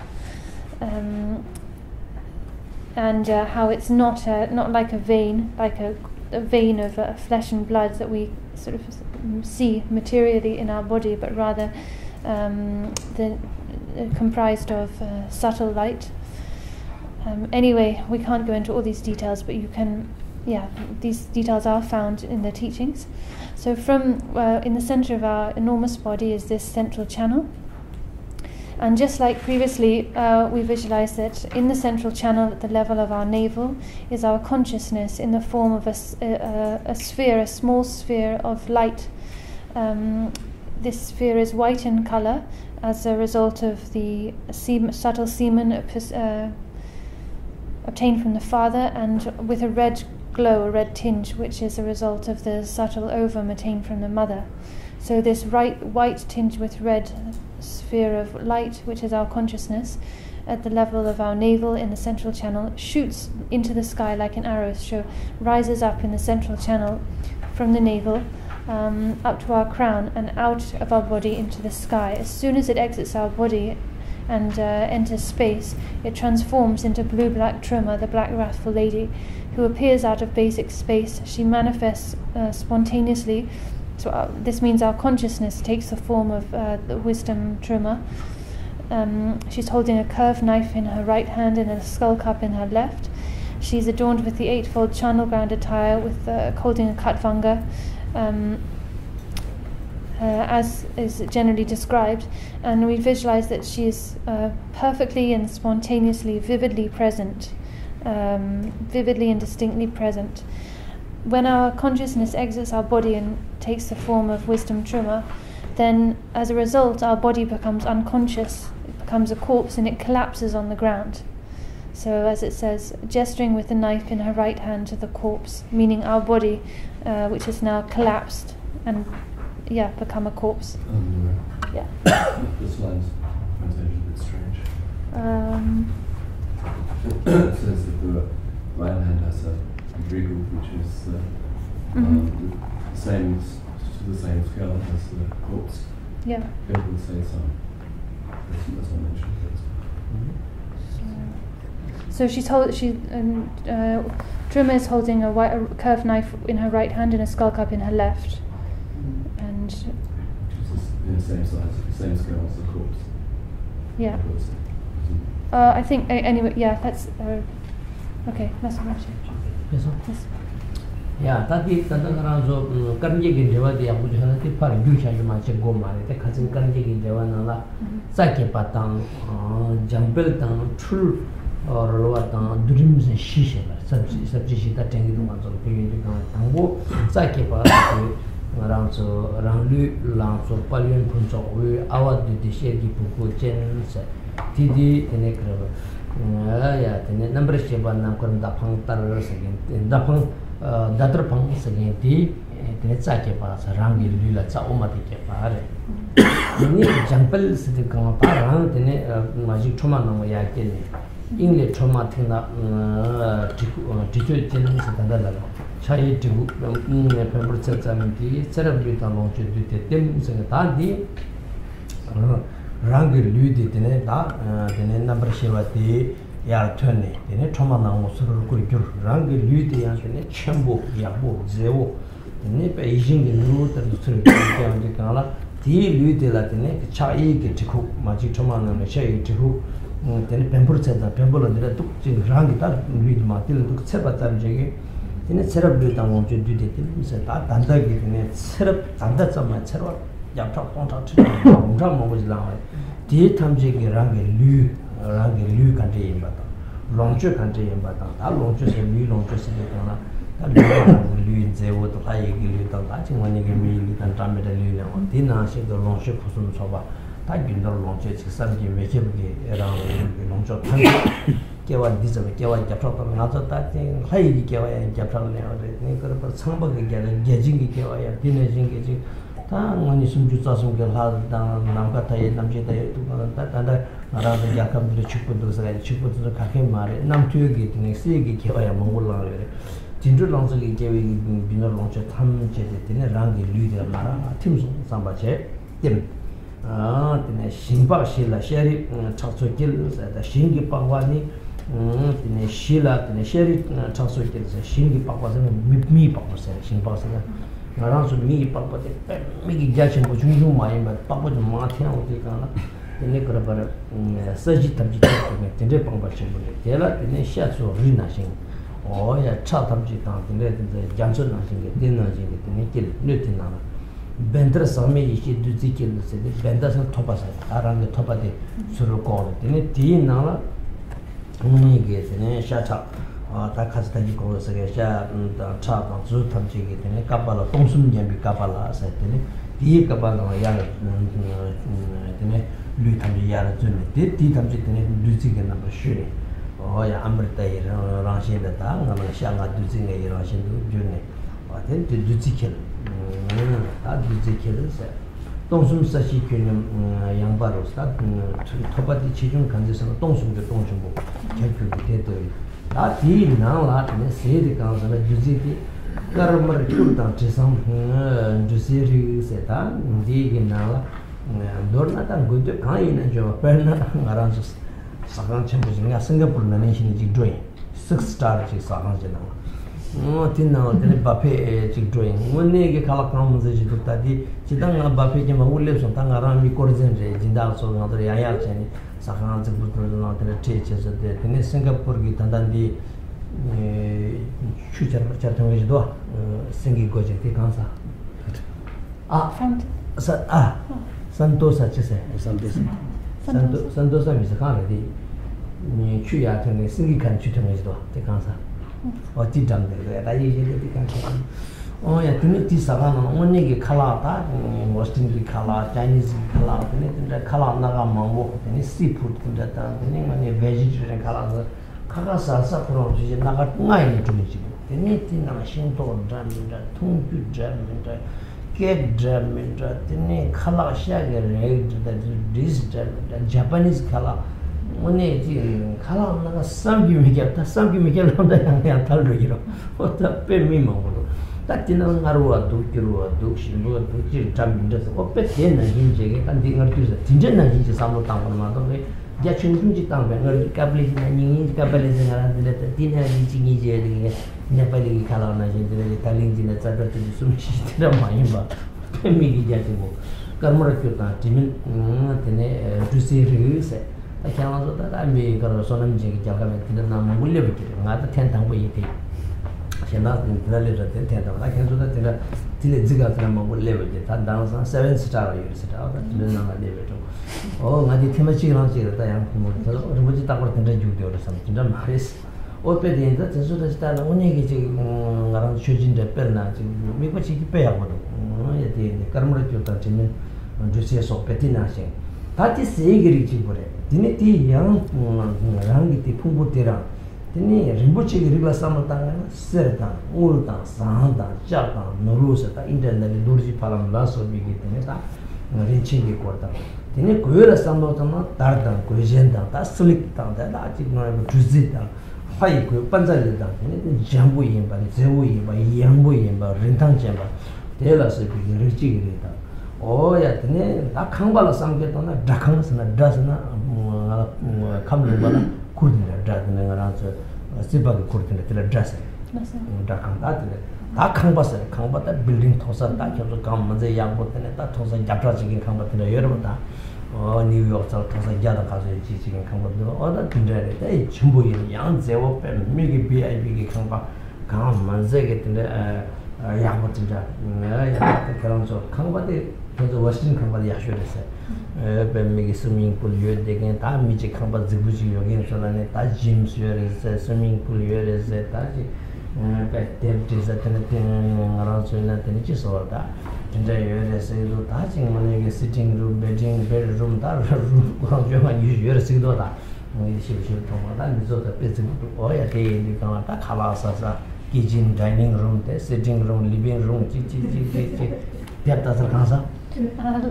S1: And how it's not like a vein, like a vein of flesh and blood that we sort of see materially in our body, but rather comprised of subtle light. Anyway, we can't go into all these details, but you can, these details are found in the teachings. So from in the center of our enormous body is this central channel. And just like previously, we visualized that in the central channel at the level of our navel is our consciousness in the form of a sphere, a small sphere of light. This sphere is white in color as a result of the subtle semen obtained from the father, and with a red glow, a red tinge, which is a result of the subtle ovum attained from the mother. So this white tinge with red sphere of light, which is our consciousness, at the level of our navel in the central channel, shoots into the sky like an arrow, rises up in the central channel from the navel up to our crown and out of our body into the sky. As soon as it exits our body and enters space, it transforms into blue-black Troma, the black wrathful lady, who appears out of basic space. She manifests spontaneously. So this means our consciousness takes the form of the wisdom Troma. She's holding a curved knife in her right hand and a skull cup in her left. She's adorned with the eightfold charnel ground attire, with holding a khatvanga, as is generally described. And we visualize that she is perfectly and spontaneously, vividly present, vividly and distinctly present. When our consciousness exits our body and takes the form of wisdom Troma, then as a result our body becomes unconscious, it becomes a corpse, and it collapses on the ground. So as it says, gesturing with the knife in her right hand to the corpse, meaning our body, which is now collapsed and become a corpse.
S3: Yeah. This line's translation is a bit strange. It says that the right hand has a Degyal, which is the same scale as the corpse.
S1: Yeah.
S3: It would say so. That's not mentioned.
S1: So Troma is holding a curved knife in her right hand and a skull cup in her left. And
S3: which is in the same size, same scale as the corpse.
S1: Yeah. I think anyway. Yeah, that's okay. That's what I'm saying.
S2: Yes. Yeah, tadi kadang-kadang so kerja kita dia aku jangan nanti par jual macam gomar, itu kajian kerja kita nala sakit patang, jambel tang, chul, or luar tang, durim se shisha, sabji kita tinggi tu macam pergi juga tanggo sakit patang, orang lu langsung paling pun so awat di share di buku jen se, tidi ini kerja. Ya, ini number siapa nam kerana dapang tar sekian, dapang datar pang sekian di ini cakap apa, rangi lula cak umat cakap ada. Ini jampel sedikit apa orang ini masih cuma nama ya kini, English cuma tinggal dicuci jenis standar lah. Saya dibu, ini pembercayaan nanti, cara berita langsung di tem sekian tadi. rangi ludi dine da dine number shewati yar thone dine thoma na ngosur ko gyur rangi ludi ya dine chembo yabo zewo dine pe ying ge nu ta sur ke ande kala ti ludi la dine chai ge tikhu ma ji thoma na me chai tikhu dine pembur cha da pembur la dine tuk ji rangi ta ludi ma til tuk cheba tar jege dine serab ludi ta ngom ju de dine se ta danda ge dine serab danda cha ma cherwa yaprak tongtak chidang ongchang mongboji langwa di tamjegi rangi lu kante yinpa tang longchu kante yinpa tang ta longchu se lu longchu se de tang ta lu yin zewo to ta yegi lu tang ta chingwa nige mi lu tang tamita lu langwa di na se do longchu kusum soba ta gyundar longchu chik samji mekebge rangi longchu tangi kewa dizame kewa yaprak tang nga zo ta ching hayi kewa ya yaprak langwa ni kara par changba ge gyala gyajingi kewa ya dina jingi jing ngani sumju tsasum ge la da namga ta ye namje ta ye tu ta ta da ara da ya kam de chukpu do sa ga chukpu do ka ke mare nam tu ge ne se ge ke ya mongol la re 진주 랑서 게 게 비너 랑서 탐 제데 되네 랑게 류데 마라 팀 삼바체 아 되네 신바 실라 셰리 착소길 다 신기 방관이 되네 실라 되네 셰리 착소길 신기 방관은 미 방관세 신바스나 나랑서 미 방관데 미기 자신 뭐 중중 많이 막 방관 좀 마티나 어디 가나 되네 그러 바라 서지 탐지 때문에 되네 방관체 뭐 되라 되네 샤소 리나신 오야 차탐지 당근데 장전 나신 게 되는 게 되네 길 뇌티나 벤트라 섬에 이게 두지길로서 벤다선 토바사 아랑게 토바데 수를 거는 되네 디나라 문이게 되네 샤차 다 카스타지 거기서 샤 차방 주 탐지게 되네 까발라 동숨 잼비 까발라 사이트네 디 까발라 야 되네 류 탐지 야라 주네 디 탐지 되네 두지게 나버 쉬리 오야 아무르다 이랑신다 나는 샹가 두징에 이랑신도 주네 와데 두지킬 다 두지킬서 동숨사시 교념 양바로서 토바디 지중 간제서 동숨도 동숨고 결국이 되도 다 디나라네 세디 간서나 두지기 가르마르 큐르다 제상 두시리세다 디기나라 dornatan gote kaina jo perna aranso sagan chembu jinga singapore na nation ji join 6 star ji sagan jena tinna de bape ji join monne ge kala kam je ji tadi chidang bape je ma ulle so tanga ram mi korzen je jinda so na de ya cheni sagan ji bu na de che che de ne singapore gi tandan di chuchar chartang ge do singi goje ti kansa Santosa chese Santosa mi sakare di ni chuya tene singi kan chutene jido te kansa o ti dang de da yi de kansa o ya tene ti sagana onne ge khala ta western ge khala chinese ge khala tene tene khala naga mango tene seafood tene ta tene mane vegetarian khala kaga sa pro ji naga ngai ni tuni ji tene ti na shin to dran da tung ju dran da get German tene khala shage red this Japanese khala one ji khala naga samgi mege landa yang tal ro giro ota pe mi mo ta tina ngaruwa du kiruwa du shimbo du ji taminde so pe tena hinje ge kan dingar tu sa tinje na hinje samu tang ma to ge ya chung ji tang be ngar kabli na ni kabli na ngara de ta tina ji ni je de nepali khala na ji de taling ji na cha ta ji sum chi tira mai ba mi gi ja ji mo karmara kyo ta timin tene du se ri se ta kya so ta mi kar sonam ji gi ja ka me tin na ma mulle bi nga ta ten tang bo yi te shena tin la le ten ten ta kya so ta tira tile jiga ta ma mulle bi ta dang sa 7 star yi se ta tin na ma le be to o nga di thema chi ran chi ta yang mo ta ro ji ta ko tin ju de ro sam tin da ma res o pe de ta so ta sta na oni gi ji ngaran shujin de per na ji mi ko chi ki pe ya mo ya de karmara kyo ta tin ju se so pe tin na shin ta ti se gi ji bore dine ti yang rang gi ti phung bu te ra dine Rinpoche gi riba sam ta na ser ta ul ta sa ta cha ta no ru sa ta internet le dur ji palam la so bi gi te ta rin chi gi ko ta dine ko ra sam ta na dar ta ko jen ta slik ta da la ji no ju zi ta hai ko pan za le ta dine jang bu yin ba ze bu yin ba yang bu yin ba rin tang chen ba de la se bi gi ri chi gi ta o ya dine da khang ba la sam ge ta na da khang sa na da sa na kham lu ba la ku ni da dine nga ra so se ba gi ku ni de da sa da khang da de 다 강바서 강바다 빌딩 토사 다 겨서 강 먼저 양보되네 다 토사 잡자지긴 강바들 여러분다 뉴욕 저 토사 야다 가서 지지긴 강바들 어다 근데 이 전부인 양제워 빼 미기 비아이비기 강바 강 먼저게 근데 양보든다 야 그런 저 강바데 그래서 워싱턴 강바데 야쇼랬어 뱀미기 스밍풀 유에되게 다 미지 강바 지부지 여기서는 다 짐스여서 스밍풀 유에서 다지 배때지서 되는 알아서는 되는 지소다 진짜 여기서 다 지금 시팅 룸 베딩 베드룸 다 그런 경우가 유여서도다 뭐 시시시 통화다 미소다 배지 어야 되니까 다 칼아서서 키친 다이닝 룸 때 시팅 룸 리빙 룸 지지지지 Piata Kansa?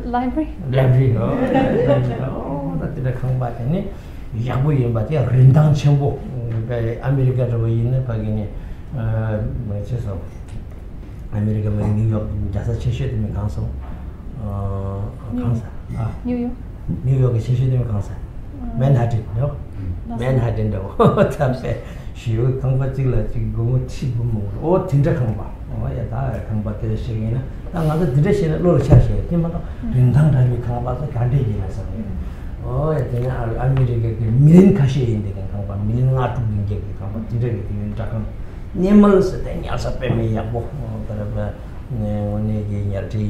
S1: Library?
S2: Library, oh, that's the Kambati. Yabu Yambati, Rindang Chambo, America, Pagini, America, New York, just a Cheshire Council.
S1: New York?
S2: New York is Cheshire Council. Manhattan, no? Manhattan, no. She will come back to go cheap or Tinder Kamba. Oh, yeah, come back to the Shirina. Another direction at Lord Cheshire, Timothy, Rindang, we come about the Canadian. Oh, I think I'm million cashi in the Kamba, million art to be getting Kamba, in Takam. Nimals, then Yasa Pemi Yabo, Negi Yati,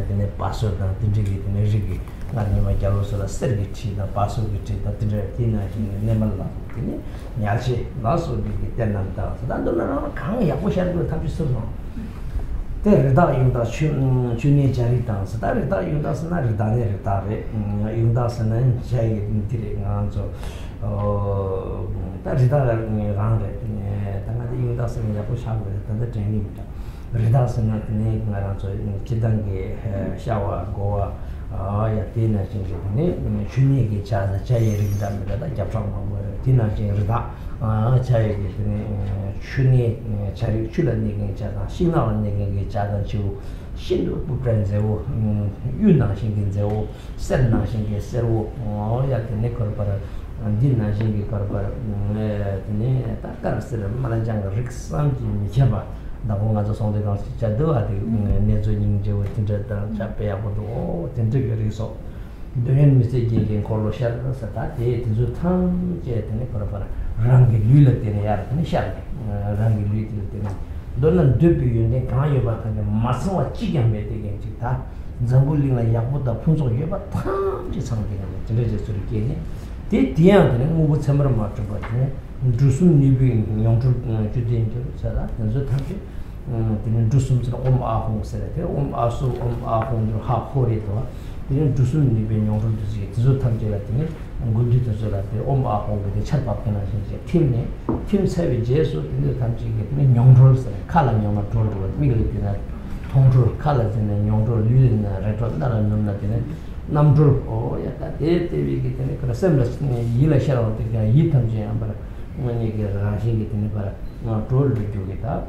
S2: and a passo, and the Jiggy, and a Jiggy, Nanima Jalosa, Sergiti, the passo, which is the Tina, Nemala, Yashi, last would be 10,000. That don't know, come here, wish I would have you so long. There is the Junior Jerry dance. That is the Yudas and Retare, Yudas and Jay in Tiranzo. That is the Rande, Yudas and Yapusha, and the training. Redas and Chidangi, Shawa, Goa, Yatina, Chuniki, Chaz, Chay, Japam, Tina, Rida. Chai Chuni Chari Chulaning Chata, Shina Ning Chata Chu, Shindu Puprenzo, Yuna Shinginzo, Senna Shingi Seru, Yakinekorpara, and Dina Shingi Korpara, Takar, Malajang, Rixam, Java, the Honga Son de Chado, Nezo Ninja, Tinta, Chapea, Tinta, so. The end mistake in Colossia, Satate, Zutan, Jet, and Ecorpara. Rangi Lulatin Yard, Nishak, Rangi Lulatin. Dolan Dubu, and then Kayaba, and the Masawa chicken making Chita, Zambulina Yabuta Punzo Yaba, just something to the Kenya. The end, and move summer march about Drusun Nibi, Yontu Judin, Salah, and Zutanki, Drusum Ahong said, also Ahong, half horror. Drusun Nibi, Yontu, Zutanki. And good to Zola, the Oma Hong, the Chapapana, Tim Savage, so in the country get Yongrels, color Yoma told what Miguel Tondro colors in the Yondro, Lulin, Retro, Numdro, oh, yeah, we get a similar Yila Shell, the Yitam Jam, but when you get Rashi get in the told to get up.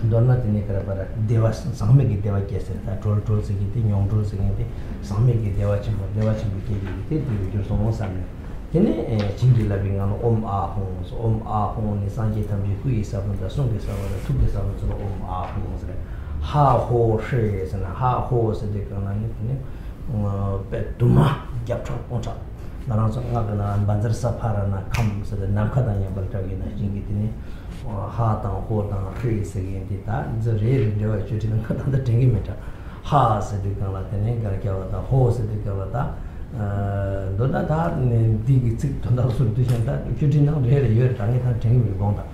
S2: Donat in Nicaragua, Devas, some make it Deva cases, that told Sigiti, young told Sigiti, some make it Devachim, Devachim became the almost Sunday. Can a chingy loving on homes, home is Sanjitam, who is up on the Sunday, the 2 days of homes, ha ho shares and ha horse at the Duma, Japtra, Ponta, Naransa Nagana, Banzer Saparana comes at the Namkadanya Baltagina, Jingitini. Heart and hold on trees again, the real joy shooting on the tingimeter. Ha said the Galata, the horse at the Galata. Don't that hard dig it to the solution that shooting out here, you're trying to tingy bonda.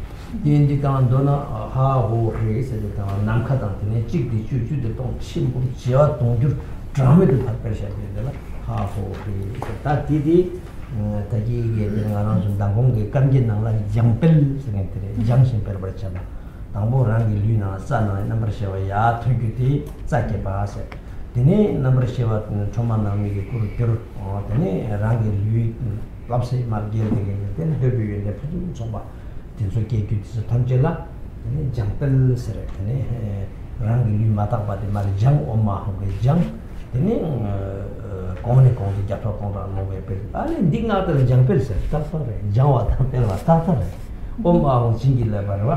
S2: In the Gandona, ha ho race at the Namkatan, chick the shoot the tongue, simple, Chia, don't you drum it with pressure. Ha ho race. That did Taji around Dangong, Kanjin, like Jampel, Junction Perbrachama. Tambo Rangi Luna, Sana, number Sheva, Trikiti, Sake Pass. Tene, number Sheva, Troma, Kuru, or Tene, Rangi Lui, Lapse, Margil, then Herbie in the Putin Soba, Tinsuke, Tangela, Jampel Seret, Rangi Lui Matapa, the Marjang Oma, Jang, Tene. Con the Japon, no way. I didn't dig out the Jampel, Jawa, Tampel, Tata, Oma, Singular Barwa,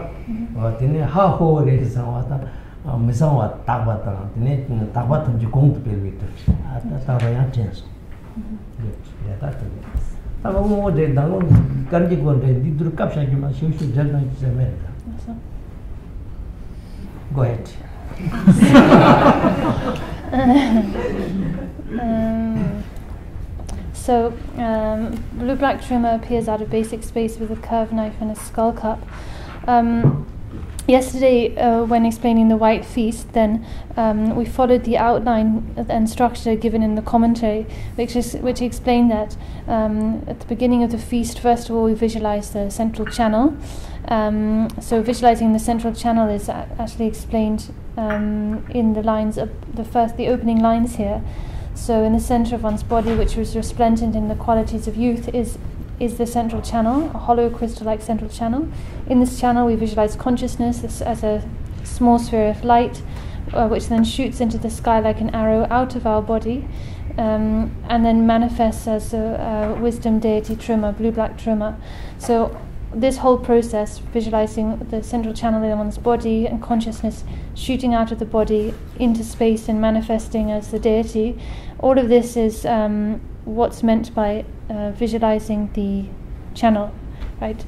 S2: or Tene, how ho is Sawata, Misawa, Tabata, Tabata, you come to pay with it. That's how I am chance. Good, yeah, that's it. I don't know what they done, can't you go there? Did you capture you must show just like America? Go ahead.
S1: So, Blue-Black Troma appears out of basic space with a curved knife and a skull cup. yesterday, when explaining the White Feast, then we followed the outline and structure given in the commentary, which explained that at the beginning of the feast, first of all, we visualize the central channel. So visualizing the central channel is actually explained in the lines of the opening lines here. So in the center of one's body, which was resplendent in the qualities of youth, is the central channel, a hollow crystal-like central channel. In this channel we visualize consciousness as a small sphere of light, which then shoots into the sky like an arrow out of our body, and then manifests as a wisdom deity Troma, blue-black Troma. So this whole process, visualizing the central channel in one's body and consciousness shooting out of the body into space and manifesting as the deity, all of this is what's meant by visualizing the channel, right?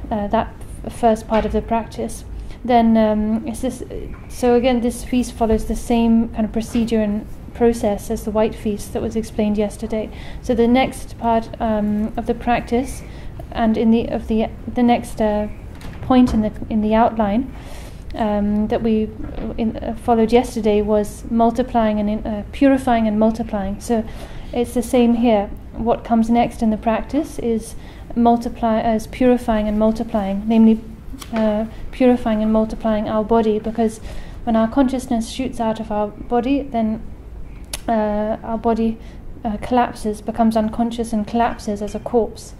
S1: That first part of the practice. Then so again, this feast follows the same kind of procedure and process as the White Feast that was explained yesterday. So the next part of the practice, and the next point in the outline that we followed yesterday, was multiplying and purifying and multiplying. So it's the same here. What comes next in the practice is purifying and multiplying, namely purifying and multiplying our body, because when our consciousness shoots out of our body, then our body collapses, becomes unconscious and collapses as a corpse.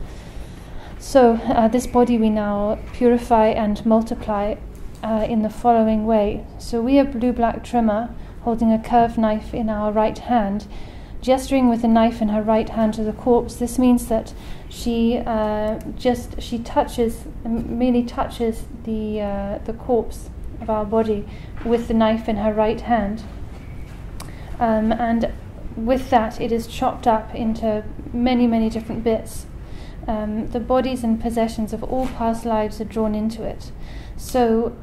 S1: So this body we now purify and multiply in the following way. So we have blue-black Troma holding a curved knife in our right hand, gesturing with the knife in her right hand to the corpse. This means that she merely touches the corpse of our body with the knife in her right hand, and with that it is chopped up into many different bits. The bodies and possessions of all past lives are drawn into it. So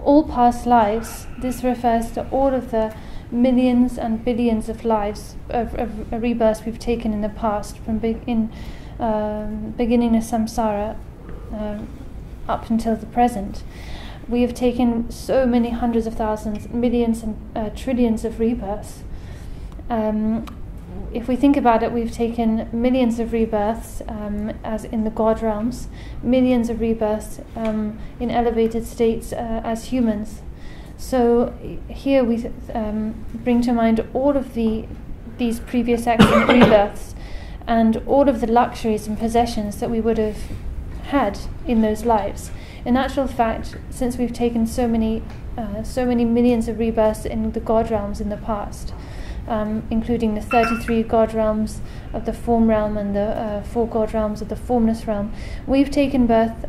S1: all past lives, this refers to all of the millions and billions of lives of rebirths we've taken in the past, from beginning of samsara up until the present. We have taken so many hundreds of thousands, millions and trillions of rebirths. If we think about it, we've taken millions of rebirths as in the God realms, millions of rebirths in elevated states as humans. So here we bring to mind all of these previous excellent rebirths and all of the luxuries and possessions that we would have had in those lives. In actual fact, since we've taken so many millions of rebirths in the God realms in the past, including the 33 God realms of the form realm and the 4 God realms of the formless realm, we've taken birth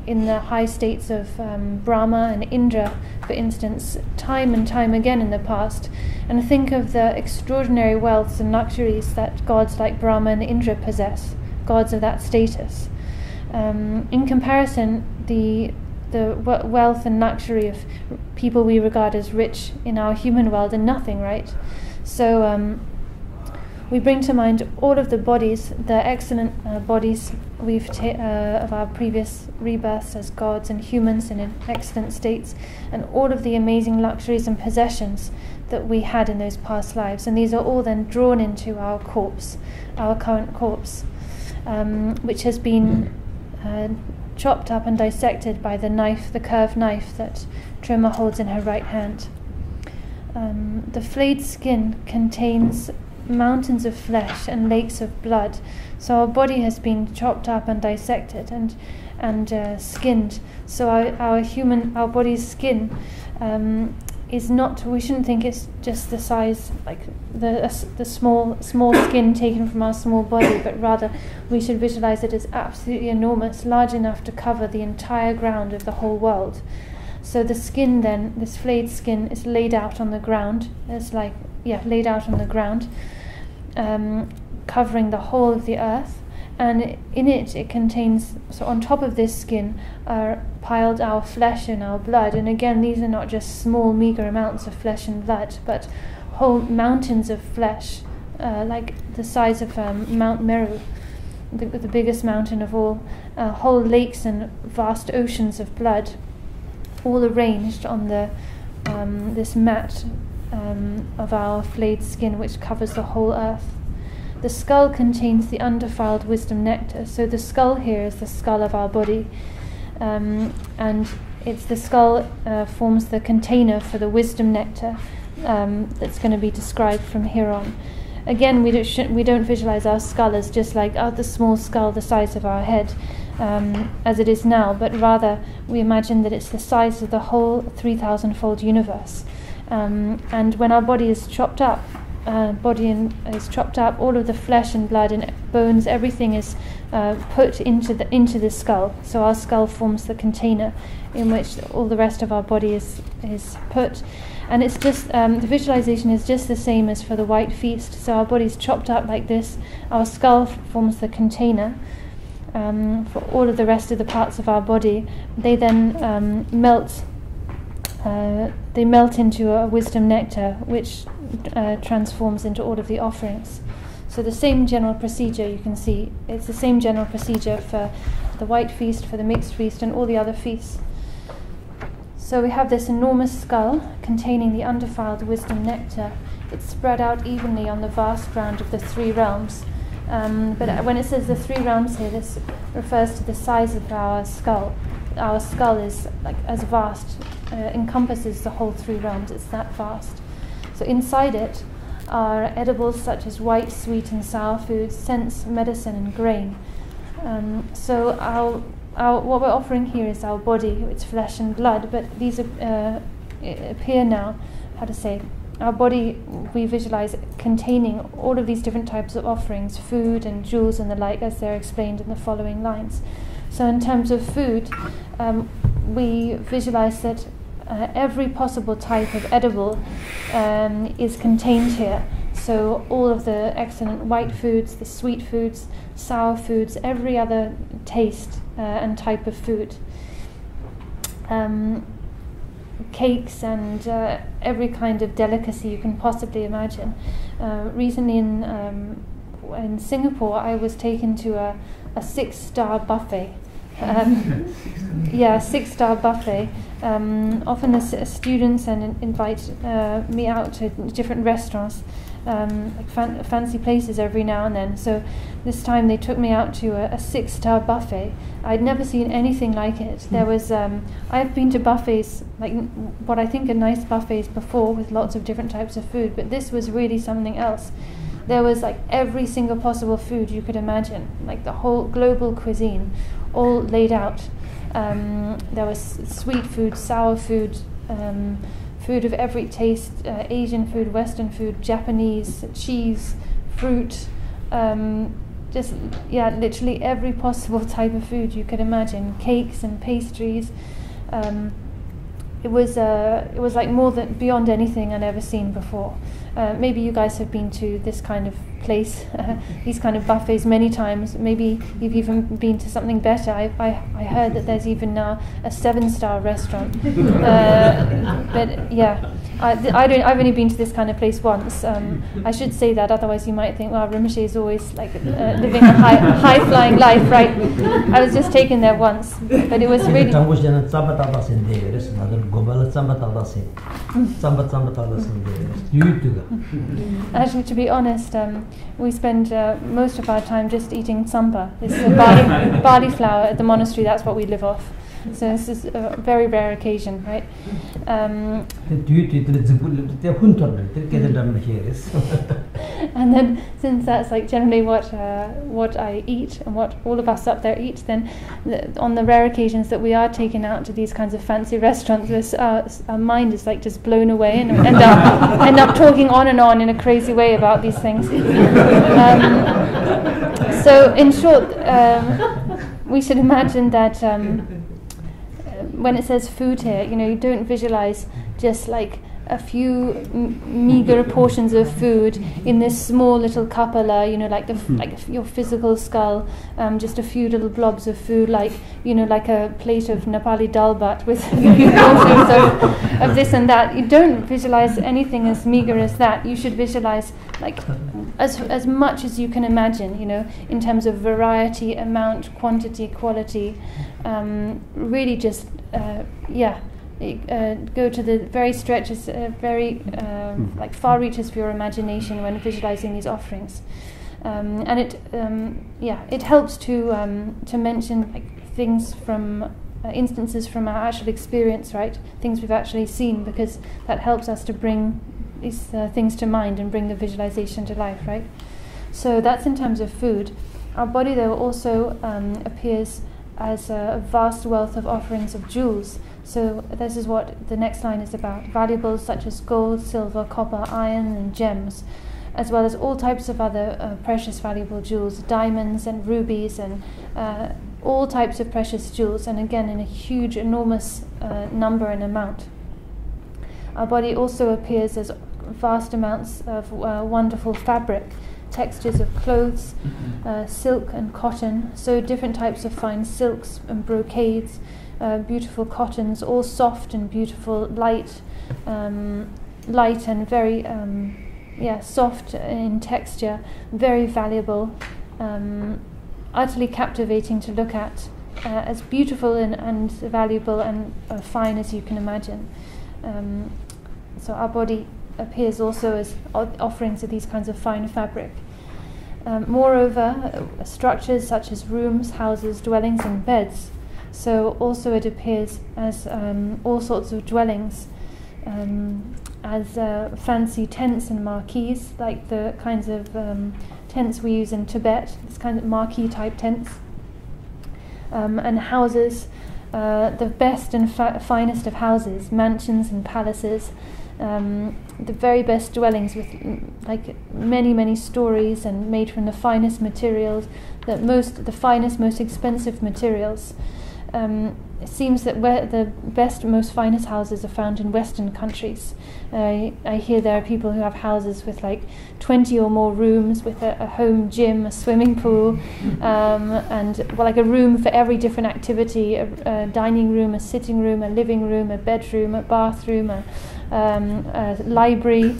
S1: in the high states of Brahma and Indra, for instance, time and time again in the past. And think of the extraordinary wealths and luxuries that gods like Brahma and Indra possess, gods of that status. In comparison, the wealth and luxury of people we regard as rich in our human world are nothing, right? So we bring to mind all of the bodies, the excellent bodies we've of our previous rebirths as gods and humans and in excellent states, and all of the amazing luxuries and possessions that we had in those past lives. And these are all then drawn into our corpse, our current corpse, which has been chopped up and dissected by the knife, the curved knife that Troma holds in her right hand. The flayed skin contains mountains of flesh and lakes of blood. So our body has been chopped up and dissected and skinned. So our body's skin is not. We shouldn't think it's just the size, like the small skin taken from our small body, but rather we should visualize it as absolutely enormous, large enough to cover the entire ground of the whole world. So the skin then, this flayed skin, is laid out on the ground. It's laid out on the ground, covering the whole of the earth. And in it contains, so on top of this skin are piled our flesh and our blood. And again, these are not just small, meager amounts of flesh and blood, but whole mountains of flesh, like the size of Mount Meru, the biggest mountain of all, whole lakes and vast oceans of blood. all arranged on the this mat of our flayed skin, which covers the whole earth. The skull contains the undefiled wisdom nectar. So the skull here is the skull of our body, and it's the skull forms the container for the wisdom nectar that's going to be described from here on. Again, we don't visualize our skull as just like the small skull the size of our head, as it is now, but rather we imagine that it's the size of the whole 3,000-fold universe. And when our body is chopped up, all of the flesh and blood and bones, everything is put into the skull. So our skull forms the container in which all the rest of our body is put. And it's just the visualization is just the same as for the white feast. So our body's chopped up like this. Our skull forms the container for all of the rest of the parts of our body. They then melt. They melt into a wisdom nectar, which transforms into all of the offerings. So the same general procedure, you can see, it's the same general procedure for the white feast, for the mixed feast, and all the other feasts. So we have this enormous skull containing the undefiled wisdom nectar. It's spread out evenly on the vast ground of the three realms. But when it says the three realms here, this refers to the size of our skull. Our skull is like as vast, encompasses the whole three realms. It's that vast. So inside it are edibles such as white, sweet, and sour foods, scents, medicine, and grain. So what we're offering here is our body, its flesh and blood. But these appear now. Our body we visualize containing all of these different types of offerings, food and jewels and the like, as they're explained in the following lines. So in terms of food, we visualize that every possible type of edible is contained here. So all of the excellent white foods, the sweet foods, sour foods, every other taste and type of food. Cakes and every kind of delicacy you can possibly imagine. Recently in Singapore, I was taken to a 6-star buffet. 6-star buffet. Often the students invite me out to different restaurants, like fancy places every now and then. So this time they took me out to a 6-star buffet. I'd never seen anything like it. There was I've been to buffets, like what I think are nice buffets before, with lots of different types of food, but this was really something else. There was like every single possible food you could imagine, like the whole global cuisine, all laid out. There was sweet food, sour food, food of every taste, Asian food, Western food, Japanese, cheese, fruit, literally every possible type of food you could imagine, cakes and pastries. It was like more than beyond anything I'd ever seen before. Maybe you guys have been to this kind of place, these kind of buffets many times. Maybe you've even been to something better. I heard that there's even now a 7-star restaurant. But yeah, I've only been to this kind of place once. I should say that, otherwise you might think, well, Rinpoche is always like living a high-flying life, right? I was just taken there once, but it was really. Actually, to be honest, we spend most of our time just eating tsampa. This is a barley flour at the monastery. That's what we live off. So this is a very rare occasion, right? And then, since that's like generally what I eat and what all of us up there eat, then on the rare occasions that we are taken out to these kinds of fancy restaurants, our mind is like just blown away and end up talking on and on in a crazy way about these things. So in short, we should imagine that when it says food here, you don't visualize just like a few meager portions of food in this small little kapala, like your physical skull, just a few little blobs of food, like a plate of Nepali dal bhat with a few portions of this and that. You don't visualize anything as meager as that. You should visualize like as much as you can imagine, in terms of variety, amount, quantity, quality. Really just go to the very stretches, very like far reaches of your imagination when visualizing these offerings. And it helps to mention like things from instances from our actual experience, right? Things we've actually seen, because that helps us to bring these things to mind and bring the visualization to life, right? So that's in terms of food. Our body, though, also appears as a vast wealth of offerings of jewels. So this is what the next line is about. Valuables such as gold, silver, copper, iron, and gems, as well as all types of other precious valuable jewels, diamonds and rubies, and all types of precious jewels, and again in a huge, enormous number and amount. Our body also appears as vast amounts of wonderful fabric, textures of clothes, silk and cotton, so different types of fine silks and brocades, beautiful cottons, all soft and beautiful, light and very soft in texture, very valuable, utterly captivating to look at, as beautiful and valuable and fine as you can imagine. So our body appears also as offerings of these kinds of fine fabric. Moreover, structures such as rooms, houses, dwellings, and beds. So also it appears as all sorts of dwellings, as fancy tents and marquees, like the kinds of tents we use in Tibet, this kind of marquee type tents, and houses, the best and finest of houses, mansions and palaces, the very best dwellings with like many stories and made from the finest materials, the finest, most expensive materials. It seems that where the best, most finest houses are found in Western countries. I hear there are people who have houses with like 20 or more rooms, with a home gym, a swimming pool, and like a room for every different activity, a dining room, a sitting room, a living room, a bedroom, a bathroom, a library,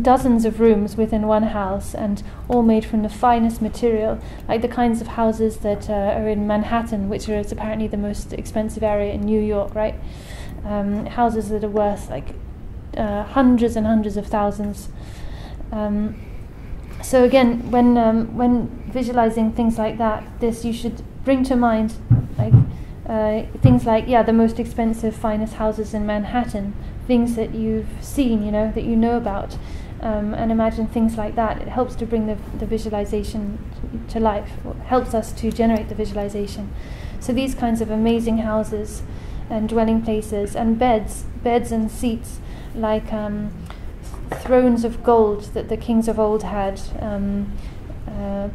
S1: dozens of rooms within one house, and all made from the finest material, like the kinds of houses that are in Manhattan, which is apparently the most expensive area in New York, right? Houses that are worth like hundreds and hundreds of thousands. So again, when visualizing things like that, you should bring to mind like things like the most expensive, finest houses in Manhattan, things that you've seen, that you know about, and imagine things like that. It helps to bring the visualization to life, helps us to generate the visualization. So these kinds of amazing houses and dwelling places, and beds and seats, like thrones of gold that the kings of old had,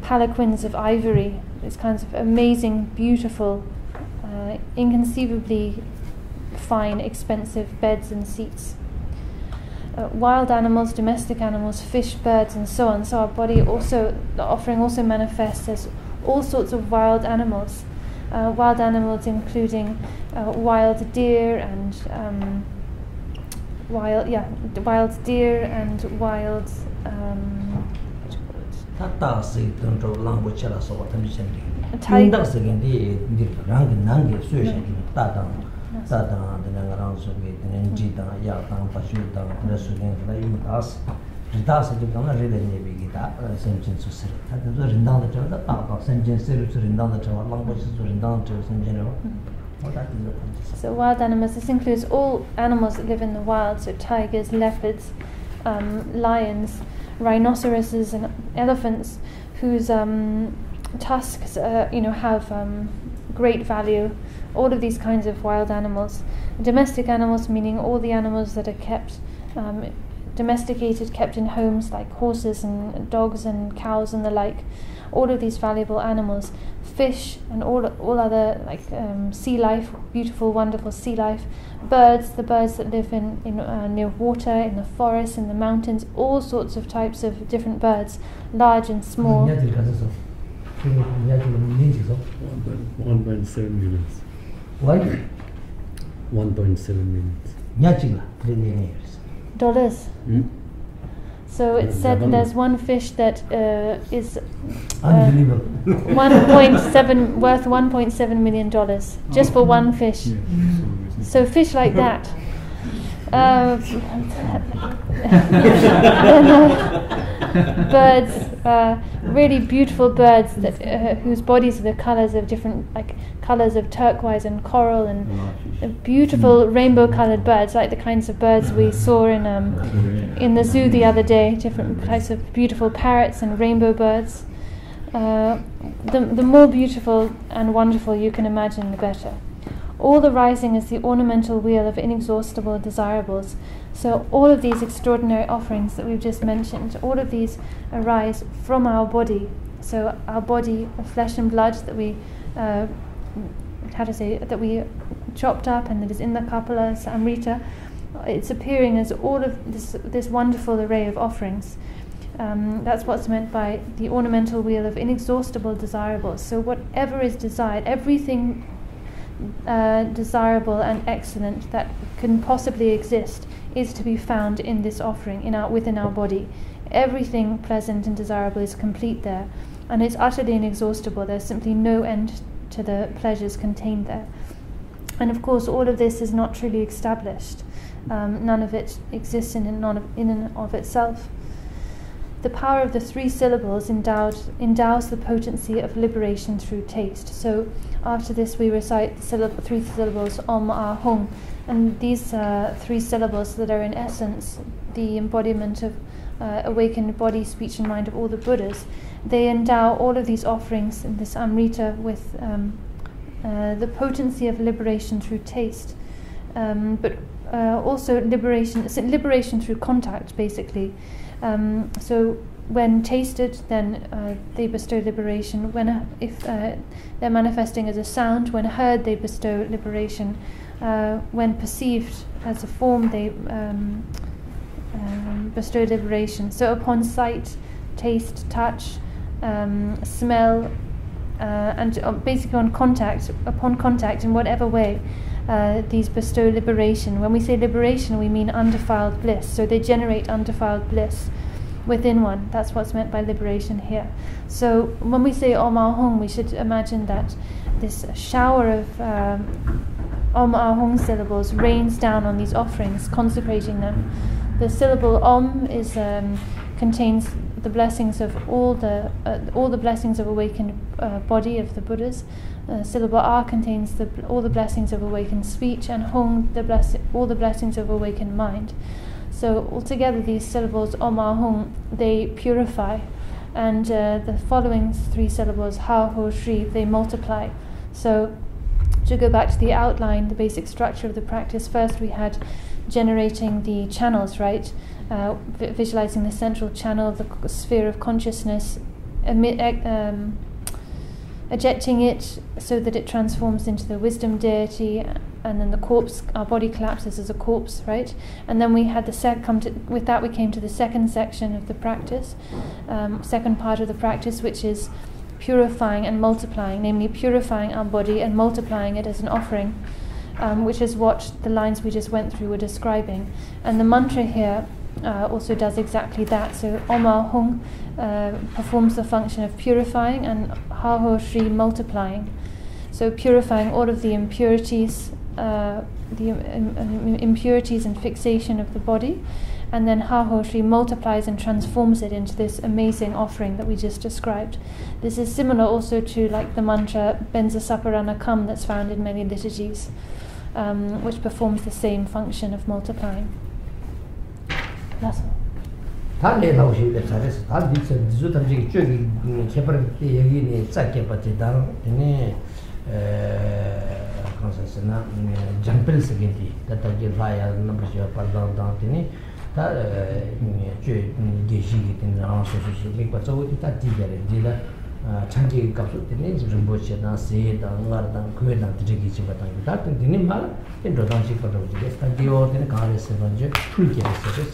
S1: palanquins of ivory, these kinds of amazing, beautiful, inconceivably fine, expensive beds and seats. Wild animals, domestic animals, fish, birds, and so on. So our body also, the offering also manifests as all sorts of wild animals. Wild animals including wild deer and wild deer and wild So wild animals, this includes all animals that live in the wild, so tigers, leopards, lions, rhinoceroses and elephants, whose tusks have great value. All of these kinds of wild animals. Domestic animals, meaning all the animals that are kept domesticated, kept in homes, like horses and dogs and cows and the like. All of these valuable animals. Fish and all other like sea life, beautiful, wonderful sea life. Birds, the birds that live in near water, in the forests, in the mountains. All sorts of types of different birds, large and small.
S4: 1.7 minutes.
S2: What?
S4: 1.7 minutes.
S2: $.
S4: Hmm?
S1: So it's said that there's one fish that is
S2: unbelievable.
S1: worth $1.7 million just for one fish. So fish like that. Birds, really beautiful birds that whose bodies are the colors of different, like colors of turquoise and coral, and beautiful rainbow-colored birds, like the kinds of birds we saw in the zoo the other day. Different types of beautiful parrots and rainbow birds. The more beautiful and wonderful you can imagine, the better. All the rising is the ornamental wheel of inexhaustible desirables. So all of these extraordinary offerings that we've just mentioned, all of these arise from our body. So our body, flesh and blood that we, that we chopped up and that is in the Kapala, Amrita, it's appearing as all of this wonderful array of offerings. That's what's meant by the ornamental wheel of inexhaustible desirables. So whatever is desired, everything desirable and excellent that can possibly exist is to be found in this offering, within our body. Everything pleasant and desirable is complete there, and it's utterly inexhaustible. There's simply no end to the pleasures contained there. And of course, all of this is not truly established. None of it exists in and of itself. The power of the 3 syllables endows the potency of liberation through taste. So after this we recite the 3 syllables Om Ah Hung, and these 3 syllables that are in essence the embodiment of awakened body, speech and mind of all the Buddhas, they endow all of these offerings in this Amrita with the potency of liberation through taste, but also liberation through contact, basically. So when tasted, then they bestow liberation. If they're manifesting as a sound, when heard, they bestow liberation. When perceived as a form, they bestow liberation. So upon sight, taste, touch, smell, and basically upon contact in whatever way, these bestow liberation. When we say liberation, we mean undefiled bliss. So they generate undefiled bliss within one. That's what's meant by liberation here. So when we say Om Ah Hung, we should imagine that this shower of Om Ah Hung syllables rains down on these offerings, consecrating them. The syllable Om contains the blessings of all the blessings of awakened body of the Buddhas. Syllable Ah contains all the blessings of awakened speech, and Hung all the blessings of awakened mind. So altogether, these syllables Om Ah Hung, they purify, and the following 3 syllables Ha Ho Shri, they multiply. So to go back to the outline, the basic structure of the practice, first we had generating the channels, right? Visualizing the central channel of the sphere of consciousness, ejecting it so that it transforms into the wisdom deity, and then the corpse, our body collapses as a corpse, right? And then we had with that we came to the second section of the practice, second part of the practice, which is purifying and multiplying, namely purifying our body and multiplying it as an offering, which is what the lines we just went through were describing. And the mantra here also does exactly that. So Om Ah Hung performs the function of purifying, and Ha Ho Shri multiplying. So purifying all of the impurities, impurities and fixation of the body, and then Ha Ho Shri multiplies and transforms it into this amazing offering that we just described. This is similar also to like the mantra Benza Saparana Kam that's found in many liturgies, which performs the same function of multiplying. That's all.
S2: 달래 나오시는데 잘해서 달 뒤에서 주담지 저기 개발한테 여기는 쌓게 받지다. 네. 컨센서나 잠플 세게디 다다게 라야 넘버셔 파르다다티니 다 저 게시기 때문에 아소소시 이거 저기 다 뒤에 뒤다 장기 값을 때문에 지금 보시다 세다 응아다 그에다 드리기 좀 받다. 다들 되는 말 인도당식 받아오지. 스타디오 때는 가르쳐 먼저 풀기했어요.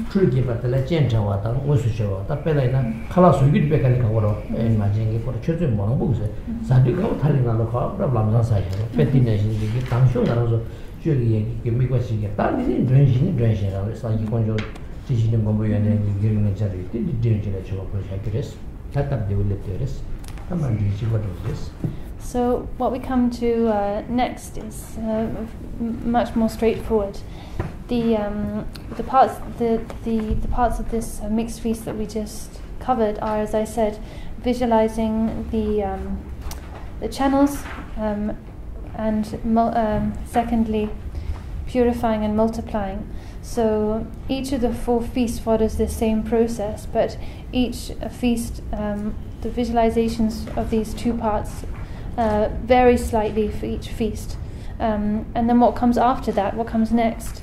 S2: 풀기 받을 젠자와다 오수셔와다 빼라이나 칼라스 위드 베간이 가고로 마징이 거로 쳐줘 뭐는 보세요. 사디가 탈리나로 가 브라블람사 사이에 페티네신이 당쇼 나라서 저기 얘기 미국식이 다른 드렌신이라고 사기 건조 지지는 공부 연애 기르는 자리 디디디를 저 프로젝트레스 답답 데벨롭레스 한번 뒤집어도레스.
S1: So what we come to next is much more straightforward. The parts of this mixed feast that we just covered are, as I said, visualizing the channels, and secondly, purifying and multiplying. So each of the 4 feasts follows the same process, but each feast, the visualizations of these 2 parts vary slightly for each feast. And then what comes after that, what comes next,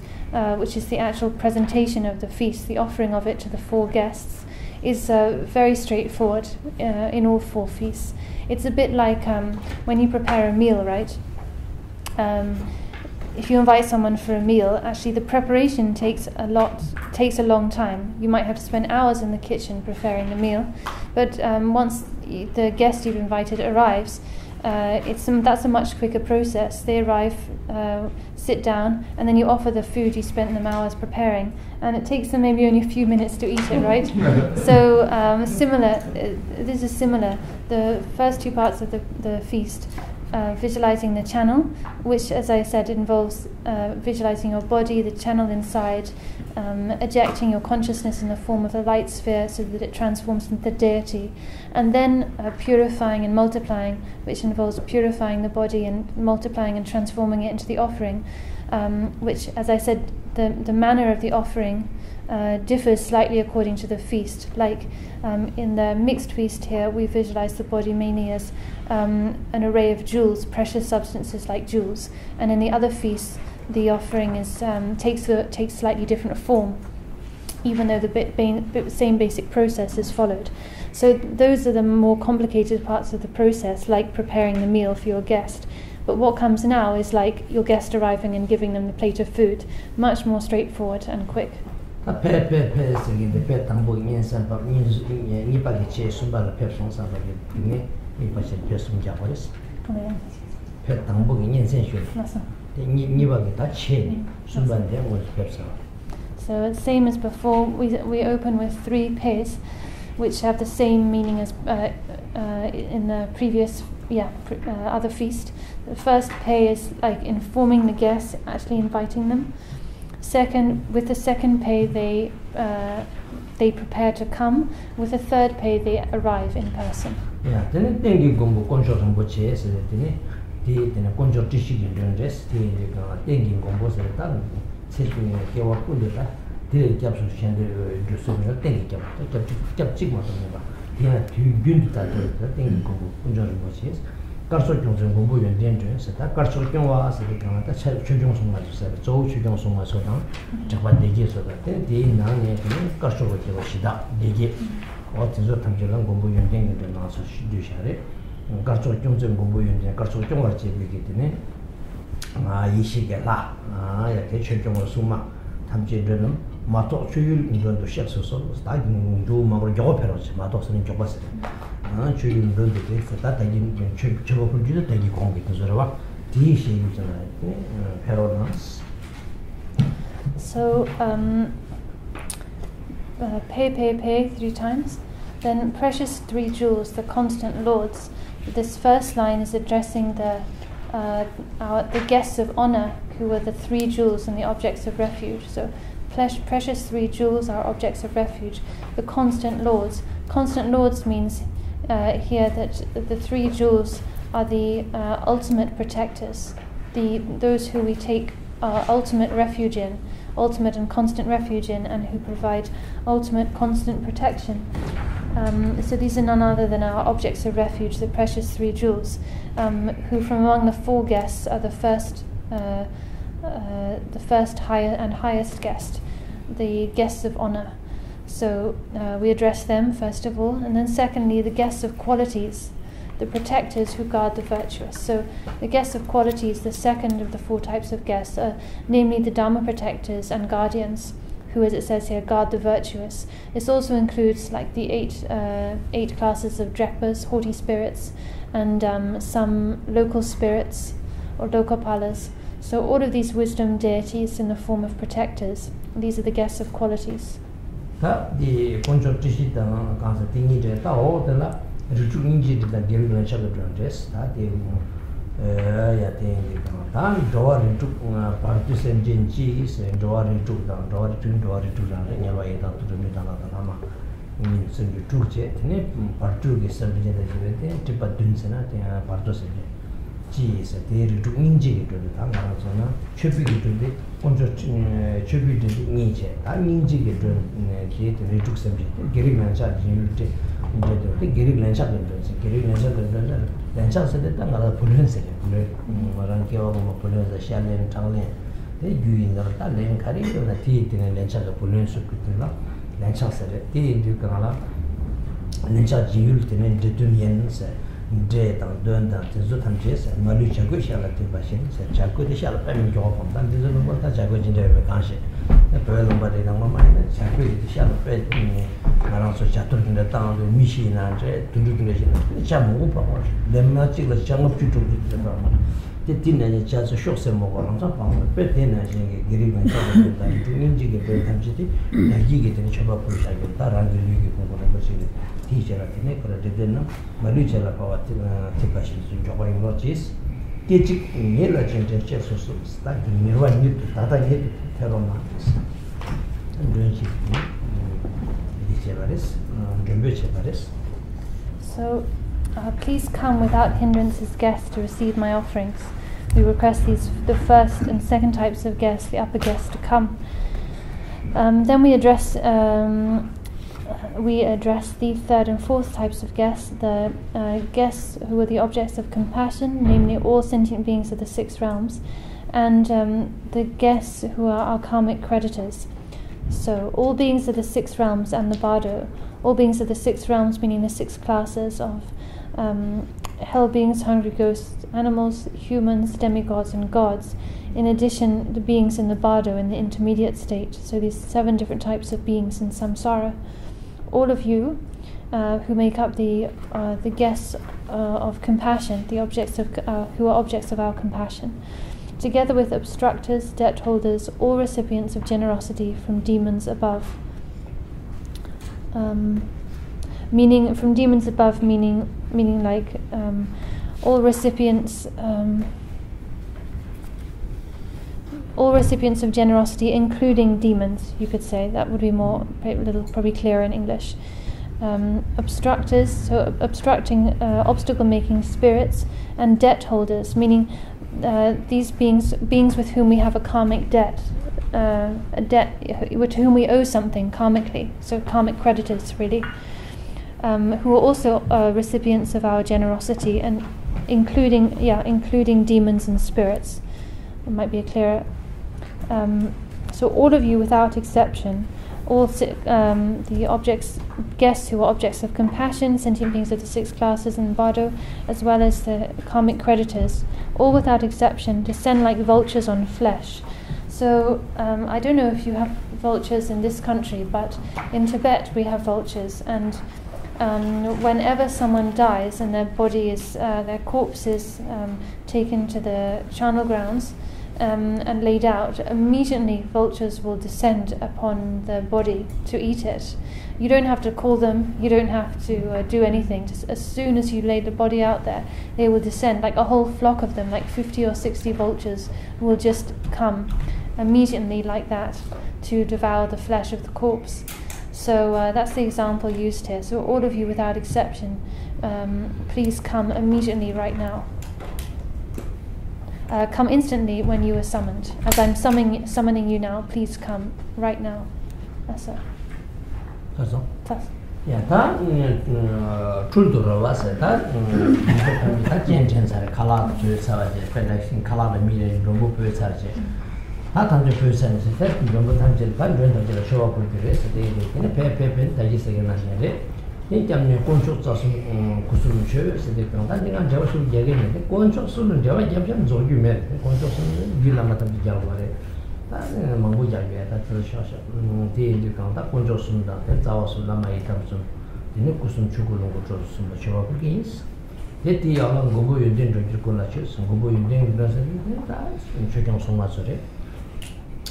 S1: which is the actual presentation of the feast, the offering of it to the 4 guests, is very straightforward in all 4 feasts. It's a bit like when you prepare a meal, right? If you invite someone for a meal, actually the preparation takes a long time. You might have to spend hours in the kitchen preparing the meal, but once the guest you've invited arrives, that's a much quicker process. They arrive, sit down, and then you offer the food you spent them hours preparing, and it takes them maybe only a few minutes to eat it, right? So this is similar. The first 2 parts of the feast, visualizing the channel, which, as I said, involves visualizing your body, the channel inside, ejecting your consciousness in the form of a light sphere so that it transforms into deity, and then purifying and multiplying, which involves purifying the body and multiplying and transforming it into the offering, which, as I said, the manner of the offering differs slightly according to the feast. Like in the mixed feast here, we visualize the body mainly as an array of jewels, precious substances like jewels, and in the other feasts, the offering is takes slightly different form, even though the same basic process is followed. So those are the more complicated parts of the process, like preparing the meal for your guest. But what comes now is like your guest arriving and giving them the plate of food, much more straightforward and quick. So same as before, we open with 3 pairs, which have the same meaning as in the previous other feast. The first pay is like informing the guests, actually inviting them. With the second pay, they prepare to come. With the third pay, they arrive in person. So pay 3 times. Then precious 3 jewels, the constant lords. This first line is addressing the guests of honor, who are the 3 jewels and the objects of refuge. So precious 3 jewels are objects of refuge. The constant lords. Constant lords means here that the 3 jewels are the ultimate protectors, those who we take our ultimate refuge in, ultimate and constant refuge in, and who provide ultimate constant protection. So these are none other than our objects of refuge, the precious 3 jewels, who from among the 4 guests are the first highest guest, the guests of honor. So we address them first of all, and then secondly the guests of qualities, the protectors who guard the virtuous. So the guests of qualities, the second of the 4 types of guests, are namely the Dharma protectors and guardians, who, as it says here, guard the virtuous. This also includes like the 8 classes of Drekpas, haughty spirits, and some local spirits or lokapalas. So all of these wisdom deities in the form of protectors, these are the guests of qualities.
S2: 다 이 본적 지시다 가서 띵이제 다 오더라 루트인지 다 게르는 샤도 드레스 다 되고 야ቴ니까 다 도와를 쭉 파티센진지 도와를 쭉다 도와를 쭉다 냐와이다 두르미다나 나마 인생이 쭉제 네 파트게 선비제다 지베데 티바든스나 테 파트세제 지에서 대를 쭉 인지게 되다 나서나 최비게 되데 먼저 최비게 인지 다 인지게 되는 게를 쭉 선비 게리면 자지는데 이제 게리면 자는데 게리면 자는데 렌차스에 땅가라 불륜세 불륜 말한 게와 뭐 불륜세 샤렌 장래 대 유인을 달래 가리도나 티티는 렌차가 불륜수 그들라 렌차스에 티인들가라 렌차 지율 때는 드드니엔세 이제 당던다 제주 탐지에서 말이 자고 시작할 때 봐신 자고도 시작을 빼면 좋아 본다 근데 뭐다 자고 진짜 왜 간시 별로 말이 너무 많이 자고 시작을 빼 말아서 자토인데 땅도 미시나 이제 두두두레지는 참 먹고 봐 내가 찍을 장업 주도 되다 티티는 자서 쇼세 먹어서 방을 빼대는 이게 그리면 저거다 인지게 별 탐지지 얘기게 되는 저거 보시겠다 라는 얘기 공부하는 것이 티제라티네 그래도 말이제라 파와티 티파시 좀 저거인 거지스 티직 메라 진짜 제소스 스타트 미르와니 다다니 테로마스 안드엔시 디제바레스 덴베체바레스
S1: So please come without hindrance as guests to receive my offerings. We request the first and second types of guests, the upper guests, to come. Then we address the third and fourth types of guests, the guests who are the objects of compassion, namely all sentient beings of the six realms, and the guests who are our karmic creditors. So all beings of the six realms and the bardo, all beings of the six realms meaning the six classes of hell beings, hungry ghosts, animals, humans, demigods and gods. In addition, the beings in the bardo in the intermediate state, so these 7 different types of beings in samsara. All of you who make up the guests of compassion, the objects of who are objects of our compassion, together with obstructors, debt holders, all recipients of generosity from demons above. Meaning from demons above, meaning like all recipients of generosity, including demons. You could say that would be probably clearer in English. Obstructors, so obstructing, obstacle-making spirits, and debt holders, meaning these beings with whom we have a karmic debt, a debt to whom we owe something karmically. So karmic creditors, really. Who are also recipients of our generosity, and including demons and spirits. It might be clearer. So all of you, without exception, all the guests who are objects of compassion, sentient beings of the 6 classes in bardo, as well as the karmic creditors, all without exception, descend like vultures on flesh. So I don't know if you have vultures in this country, but in Tibet we have vultures, and whenever someone dies and their body is, their corpse is taken to the charnel grounds and laid out, immediately vultures will descend upon the body to eat it. You don't have to call them, you don't have to do anything. Just as soon as you lay the body out there, they will descend, like a whole flock of them, like 50 or 60 vultures will just come immediately like that to devour the flesh of the corpse. So that's the example used here. So all of you without exception, please come immediately right now. Come instantly when you are summoned. As I'm summoning you now, please come right now. That's it.
S2: That's all?
S1: That's
S2: Yeah, that Trudura was that Jensen Kala to Savages, Federation Kala media, Rumbu Sarge. That under person is that Rumbu Tanjil, Pandren, show up with the rest of the day in a paper, that is again nationally. In Jamaica, Conchos of Kusum Church, the Contanting and Javasu Jagin, the Conchos and Java Japan, so you met the Conchos and Villamata Javare. Manguja, that's the shot. The contact Conchos and that's our Sulama Thompson. The Nukusum Chukulungo, some show up against. Let the young Gobo you didn't drink the collages, and Gobo you didn't and checking so much of it.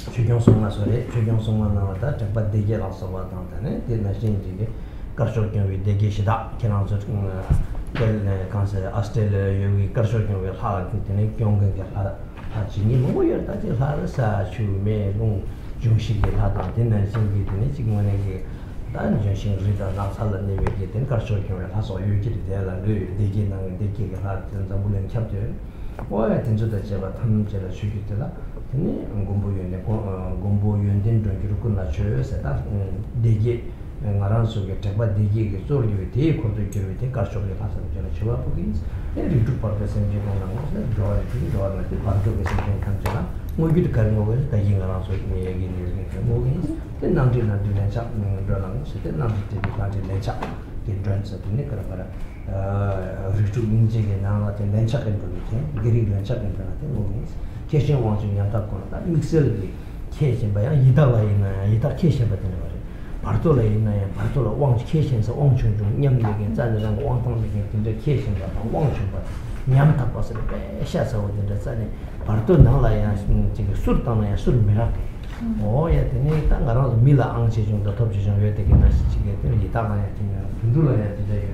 S2: Chugyon Songma Sore, Chugyon Songma Navata, Chakpa Degyal Asaba Tantane, Tina Shinji, Karshokyon with Degyashida, Kenanzo, Cancer, Australia, Yogi, Karshokyon with Hard, Kyongan, Hachini, Moyer, that is Harasa, Chu, Me, Long, Jungshi, Hatan, Tina Shinji, Chigmonegi, Dan Jushin Rita, Nasala, Navigate, Karshokyon with Hasso, you get it there, and Degin and Degi Hart and Zabulan chapter. Why I think that Java Tamjela Shukitella, Gumbo Yundin, Drukuna Church, and Degi, and Aranso get about Degi, so you take or take Karshok, Chiva Pokins, and you took part of the same draw the part of the same country. We get Karmo, taking around with me again, moving, then 1999 chap, then 1999 chap, get drunk at the Nicaragua. Ritu Minjig and now at the Lenchak and Giri Lenchak and movies. Cation watching Yantakon, mixedly, Cation by Yidala in Yita Cation, but anyway. Partola in Partola, one Cation, so one children, young against other than one time in the Cation, but one children. Yamta was a shas out in the sun. Partona, Sultan and Sulmirak. Oh, yet the Nathan around Mila Anching, the top position we are taking us to get in Yitama, Dula today.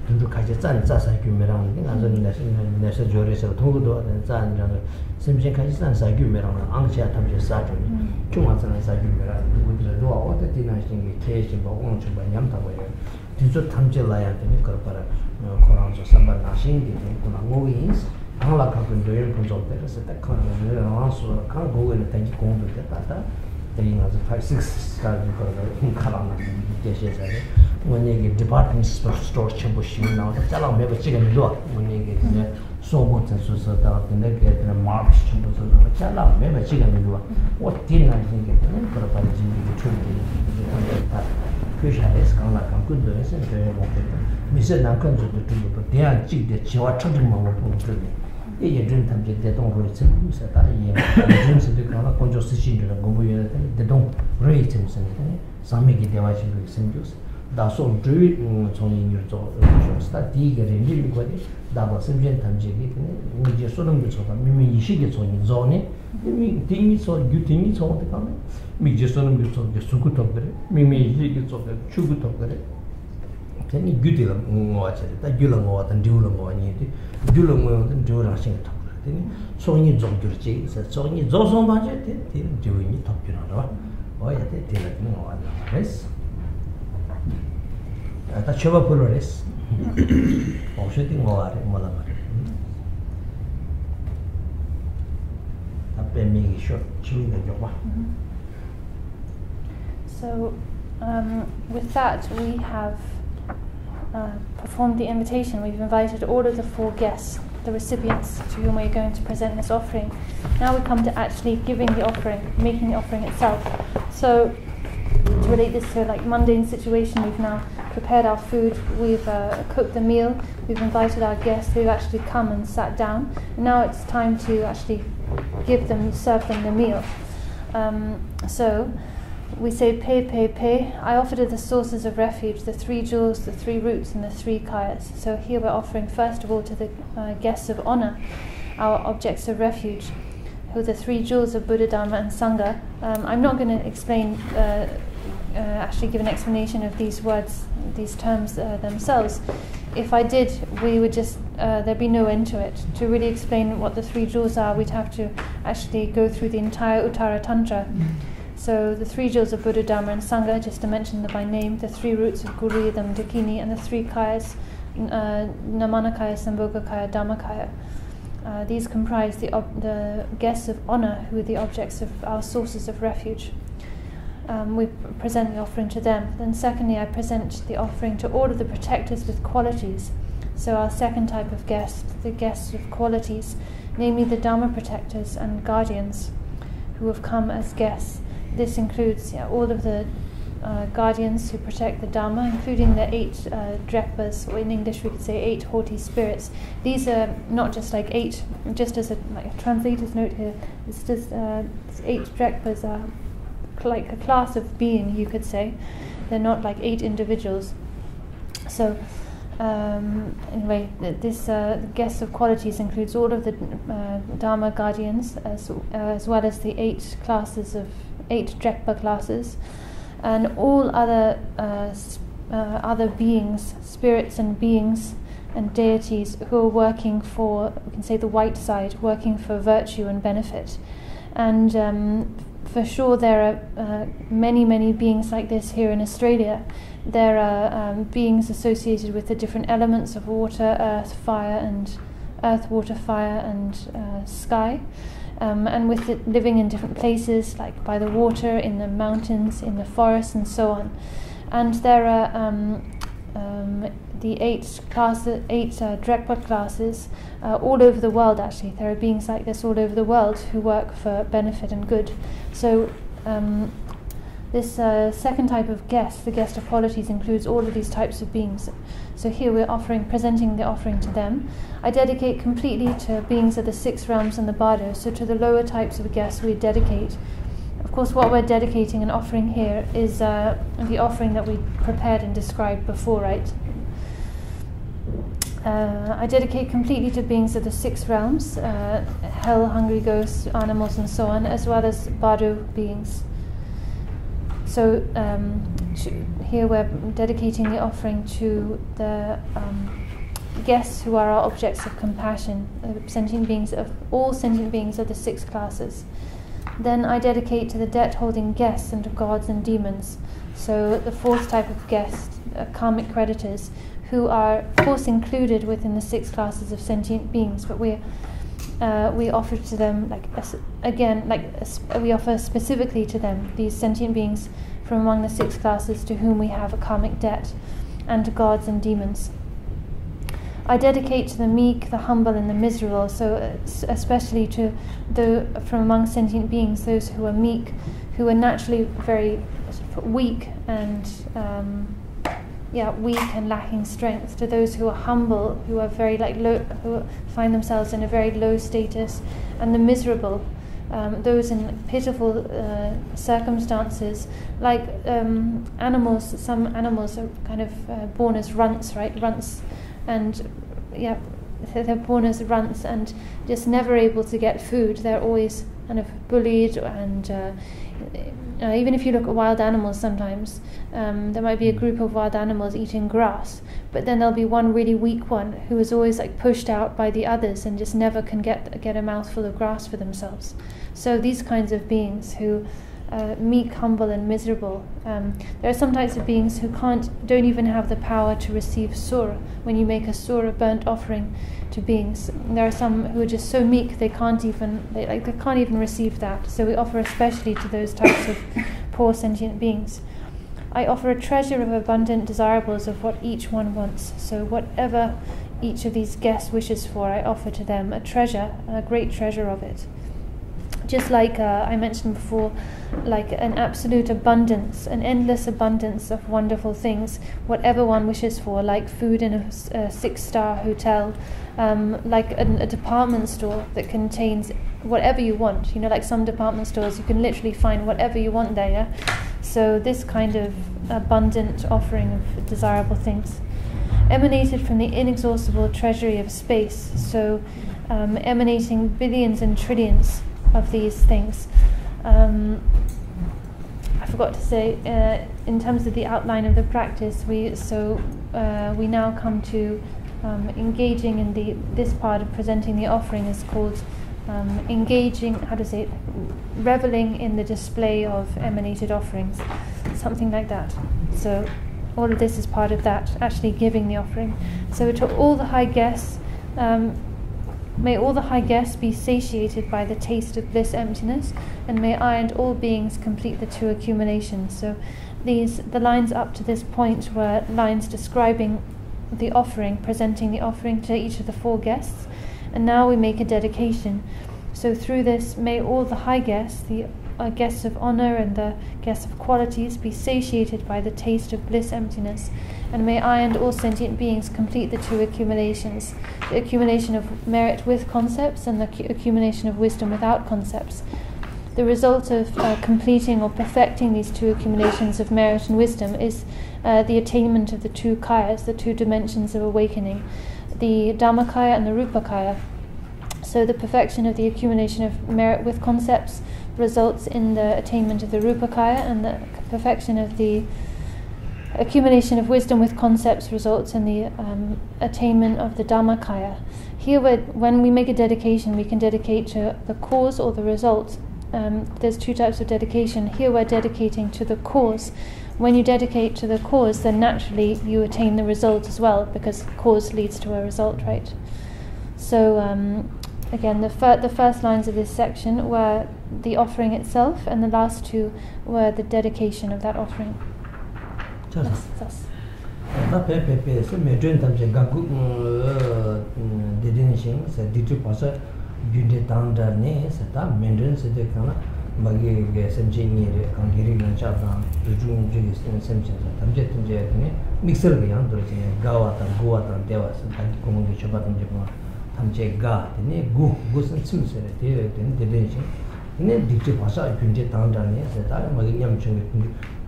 S2: To catch a son, Sasakumeran, and Nessa Joris of Togo and San Simpson Kajisan Sagumeran, Ancha Tamja Saturn, 2 months and Sagumeran, with the law, what the denizing occasion by one to by Yamtaway. Tizo Tamjela and the Corpora, Corans or Samba Nashin, Kunangowins, Anla Kapun, the airports of there, said that also can't go and thank you to get that. 5-6 stars in Kalana, when you get department store chambership now, the Chala never chicken door when you get so much and so and they get the marks chamber, Chala never chicken door. What did I think it? For a party, fish has come like a good dress and very well. Mr. Nakan to the two, but they are cheap that you are trying to you drink them, they don't raise him, said I. Drinks the conjunction to the Gombo, they don't raise him, some make it device with some juice. That's all do it in your door. Start digger and really good. That was some gentle jiggy. We just saw them with Mimi, she gets on his zone. Me think it's all good thing, it's all the coming. Me just saw them with the Sukutogre. Mimi, she gets off the Chugutogre. Can you good watch it? That Gulam and Dulam and Dulam and Durashing top. So you don't do it, so you don't so much doing it top, you know. Oh, yeah, they tell it no otherwise. At a Chova Polaris, or shooting more at Molamar. Up and making short, chewing the job.
S1: So, with that, we have performed the invitation. We've invited all of the 4 guests, the recipients to whom we're going to present this offering. Now we come to actually giving the offering, making the offering itself. So to relate this to like mundane situation, we've now prepared our food, we've cooked the meal, we've invited our guests who've actually come and sat down. And now it's time to actually serve them the meal. So we say pay. I offer to the sources of refuge, the 3 jewels, the 3 roots, and the 3 kayas. So here we're offering first of all to the guests of honor, our objects of refuge, who are the 3 jewels of Buddha, Dharma, and Sangha. I'm not going to explain, actually give an explanation of these words, these terms themselves. If I did, we would just, there'd be no end to it. To really explain what the 3 jewels are, we'd have to actually go through the entire Uttara Tantra. So the 3 jewels of Buddha, Dharma, and Sangha, just to mention them by name, the 3 roots of Guru, Idam, Dakini, and the 3 kayas, Namanakaya, Sambhogakaya, Dhammakaya. These comprise the guests of honor, who are the objects of our sources of refuge. We present the offering to them. Then secondly, I present the offering to all of the protectors with qualities. So our second type of guest, the guests of qualities, namely the Dharma protectors and guardians who have come as guests. This includes all of the guardians who protect the Dharma, including the 8 Drekpas, or in English we could say 8 haughty spirits. These are not just like 8, just as a translator's note here, it's just 8 Drekpas are like a class of being, you could say. They're not like 8 individuals. So anyway, this guest of qualities includes all of the Dharma guardians, as well as the 8 Drekpa classes, and all other beings, spirits and beings and deities who are working for, we can say, the white side, working for virtue and benefit. And for sure there are many beings like this here in Australia. There are beings associated with the different elements of water, earth, water, fire, and sky, and with it living in different places, like by the water, in the mountains, in the forests, and so on. And there are the 8 Drekpa classes all over the world. Actually, there are beings like this all over the world who work for benefit and good. So this second type of guest, the guest of qualities, includes all of these types of beings. So here we're presenting the offering to them. I dedicate completely to beings of the 6 realms and the bardo. So to the lower types of guests we dedicate. Of course, what we're dedicating and offering here is the offering that we prepared and described before, right? I dedicate completely to beings of the 6 realms, hell, hungry ghosts, animals, and so on, as well as bardo beings. So here we're dedicating the offering to the guests who are our objects of compassion, sentient beings of all sentient beings of the 6 classes. Then I dedicate to the debt-holding guests and to gods and demons. So the 4th type of guest, karmic creditors, who are of course included within the 6 classes of sentient beings, but we offer to them, we offer specifically to them these sentient beings from among the 6 classes to whom we have a karmic debt, and to gods and demons. I dedicate to the meek, the humble, and the miserable, so especially to from among sentient beings, those who are meek, who are naturally very weak and lacking strength, to those who are humble, who are very low, who find themselves in a very low status, and the miserable, those in pitiful circumstances, like animals. Some animals are kind of born as runts, right? Runts, and they're born as runts and just never able to get food. They're always kind of bullied, and even if you look at wild animals, sometimes there might be a group of wild animals eating grass, but then there'll be one really weak one who is always pushed out by the others and just never can get a mouthful of grass for themselves. So these kinds of beings who meek, humble, and miserable. There are some types of beings who don't even have the power to receive surah. When you make a surah burnt offering to beings, there are some who are just so meek they can't even receive that. So we offer especially to those types of poor sentient beings. I offer a treasure of abundant desirables of what each one wants. So whatever each of these guests wishes for, I offer to them a treasure, a great treasure of it. Just like I mentioned before, like an absolute abundance, an endless abundance of wonderful things, whatever one wishes for, like food in a 6-star hotel, like a department store that contains whatever you want. You know, like some department stores, you can literally find whatever you want there, yeah? So this kind of abundant offering of desirable things. Emanated from the inexhaustible treasury of space, so emanating billions and trillions of these things. I forgot to say, in terms of the outline of the practice, we now come to engaging in this part of presenting the offering is called reveling in the display of emanated offerings, something like that. So all of this is part of that, actually giving the offering. So to all the high guests, may all the high guests be satiated by the taste of bliss emptiness, and may I and all beings complete the 2 accumulations. So the lines up to this point were lines describing the offering, presenting the offering to each of the 4 guests, and now we make a dedication. So through this, may all the high guests, the guests of honor and the guests of qualities, be satiated by the taste of bliss emptiness, and may I and all sentient beings complete the 2 accumulations, the accumulation of merit with concepts and the accumulation of wisdom without concepts. The result of completing or perfecting these 2 accumulations of merit and wisdom is the attainment of the two kayas, the two dimensions of awakening, the Dhammakaya and the Rupakaya. So the perfection of the accumulation of merit with concepts results in the attainment of the Rupakaya, and the perfection of the accumulation of wisdom with concepts results in the attainment of the Dhammakaya. Here, when we make a dedication, we can dedicate to the cause or the result. There's two types of dedication. Here we're dedicating to the cause. When you dedicate to the cause, then naturally you attain the result as well, because cause leads to a result, right? So again, the first lines of this section were the offering itself, and the last two were the dedication of that offering. Thus.
S2: 다 페페페스 메드엔 담제 가구 데딘싱 세 디트 파사 균데 당다네 세타 멘든 세데 카나 마게 게 셈제니레 강기리 난차다 두중 주기 셈제 담제 tum제네 믹서를 양 들지 가와다 고와다 데와스 단기 공원도 쳐봤던 좀 담제 가네 구 무슨 침세레 데된 데딘싱 네 디트 파사 균데 당다네 세타 마게 냠충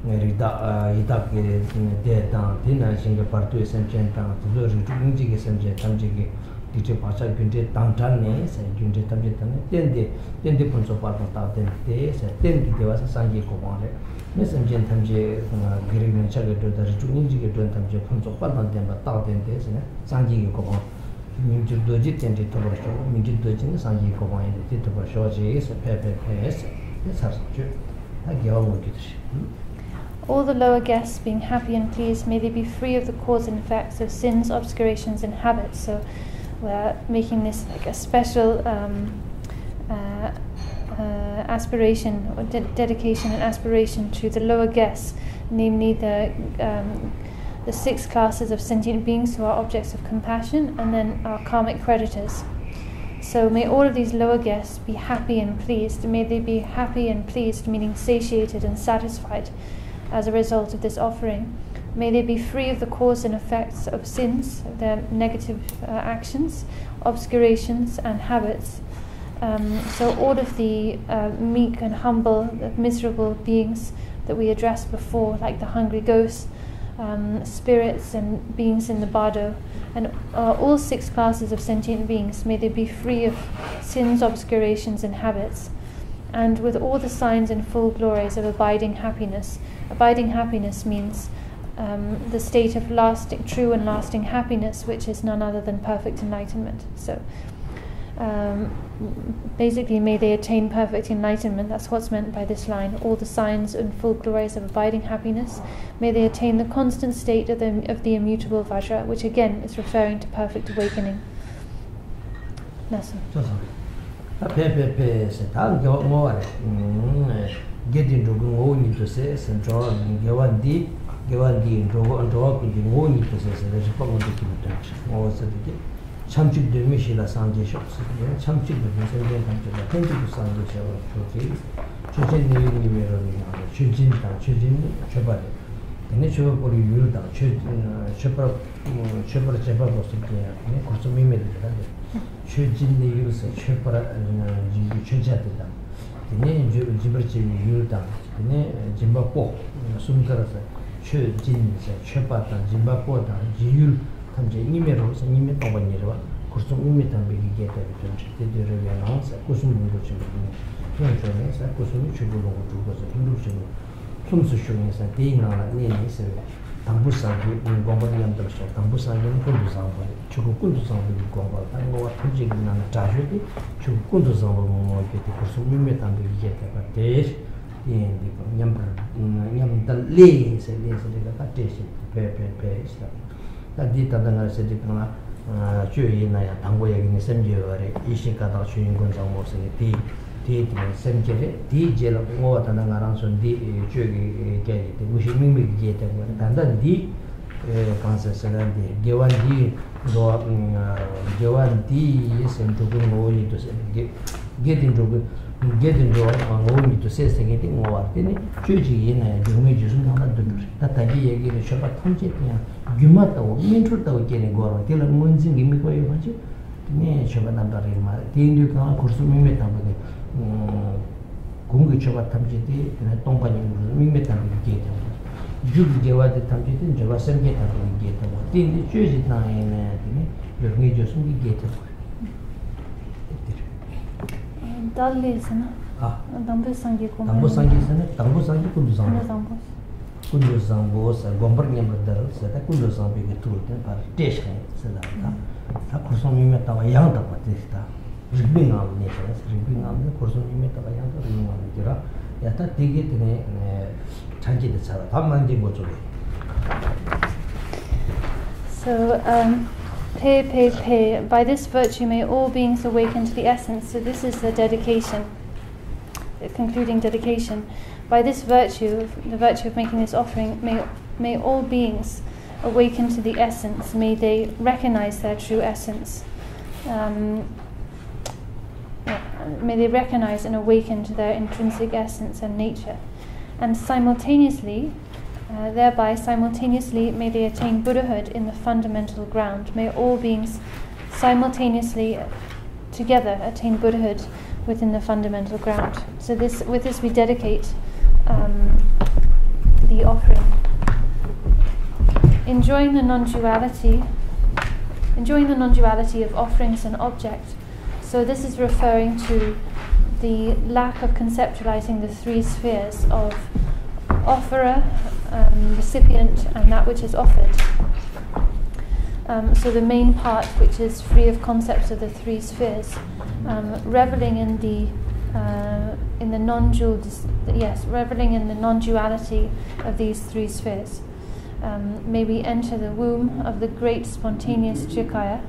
S2: Rida Itake Detan, Tina Singa Partu Semchentan, Tudori Tunji Semje, Tamjiki, Dite Pasa Gunde Tantane, Gunde Tamjetane, Tendi Punso Pata, Tendi Devas Sanji Komare, Messenger Tamje, Green Chagato, the Tunji Tamje Punso Patan, Tente, Sanji Komar. Minju Doji Tendi Tobasho, Minju Dojin, Sanji Komar, the Titobasho, is a Pepe PS, this has a Gavon.
S1: All the lower guests, being happy and pleased, may they be free of the cause and effects of sins, obscurations, and habits. So we're making this like a special aspiration, or dedication and aspiration to the lower guests, namely the 6 classes of sentient beings who are objects of compassion, and then our karmic creditors. So may all of these lower guests be happy and pleased. May they be happy and pleased, meaning satiated and satisfied, as a result of this offering. May they be free of the cause and effects of sins, their negative actions, obscurations, and habits. So all of the meek and humble, miserable beings that we addressed before, like the hungry ghosts, spirits and beings in the bardo, and all 6 classes of sentient beings, may they be free of sins, obscurations, and habits, and with all the signs and full glories of abiding happiness. Abiding happiness means the state of lasting, true and lasting happiness, which is none other than perfect enlightenment. So basically, may they attain perfect enlightenment. That's what's meant by this line. All the signs and full glories of abiding happiness. May they attain the constant state of the immutable Vajra, which again is referring to perfect awakening. That's
S2: Getting to go on to say, and draw Gawandi, Drogo, and go on to say, there's a problem to keep or Chamchik de Michela Sanjay shops, Chamchik the President and 20 Sanjay shows, Chujin, Chujin, Chabad, the nature of Yuda, Shepherd was to be made. Chujin, the use of Shepherd and Chujatida. Ne Jiberchi Yuda, ne Jimbapo, Sumkarasa, Chu Jin, Chepata, Jimbapota, Jiul, Tamji Nimeros, and Nimetobanira, Kusum Imitan Begeta, the Revians, Kusum French, Kusum Chibulu, Induction, Tumsushun, and Dina, Nene, Tambusan, Gombanian, Tambusan, and Kundusan, Chukundusan, Gomba, and what Pujik and Tajudi, Chukundusan, Kusum, and Begeta, but there's Yam the Lays and Lays of the Pepe. That did the Sedicana, Chuina, Tangoya in the same year, Ishikata, Chuin Gonzamos, and Tea, Semjere, Degyal of more than Aranson, Chugi, which is mimic gate, and then D. Kansas and Gewan D is and to go get into only to say anything more. Then Chuji in a Jumajus that idea again a shop at Tonjit, Gumata, Mintrota again go until a moon's in Gimiko, you want it? Nay, Shabananda Rima, the Indu can Kursumimeta, Kungu Chabatamjiti, and a Tompany, Mimetan gate. juk gewa de tamji tin java semge ta ge ta mo tin ni chue na ene ni yo ngi jo sum ge ta
S1: dalli sana dambu sangi ko
S2: dambu sangi kundu sambo sa gombar nge bradar sa ta kundu sambe ge tu ten par tesh hai sa la ta kurson mi meta wa yang ta pati sta ribbing am ne sa ribbing am ne kurson mi meta wa yang ta ribbing am ne jira ya ta tige tene chanji de sa ta manji go chu.
S1: So by this virtue may all beings awaken to the essence. So this is the dedication, the concluding dedication. By this virtue, the virtue of making this offering, may all beings awaken to the essence. May they recognize their true essence. May they recognize and awaken to their intrinsic essence and nature. And simultaneously, thereby simultaneously, may they attain Buddhahood in the fundamental ground. May all beings simultaneously together attain Buddhahood within the fundamental ground. So with this we dedicate the offering. Enjoying the non-duality of offerings and object. So this is referring to the lack of conceptualizing the three spheres of offerer, recipient, and that which is offered. So the main part, which is free of concepts of the three spheres, reveling in the reveling in the non-duality of these three spheres. May we enter the womb of the great spontaneous Jikaya.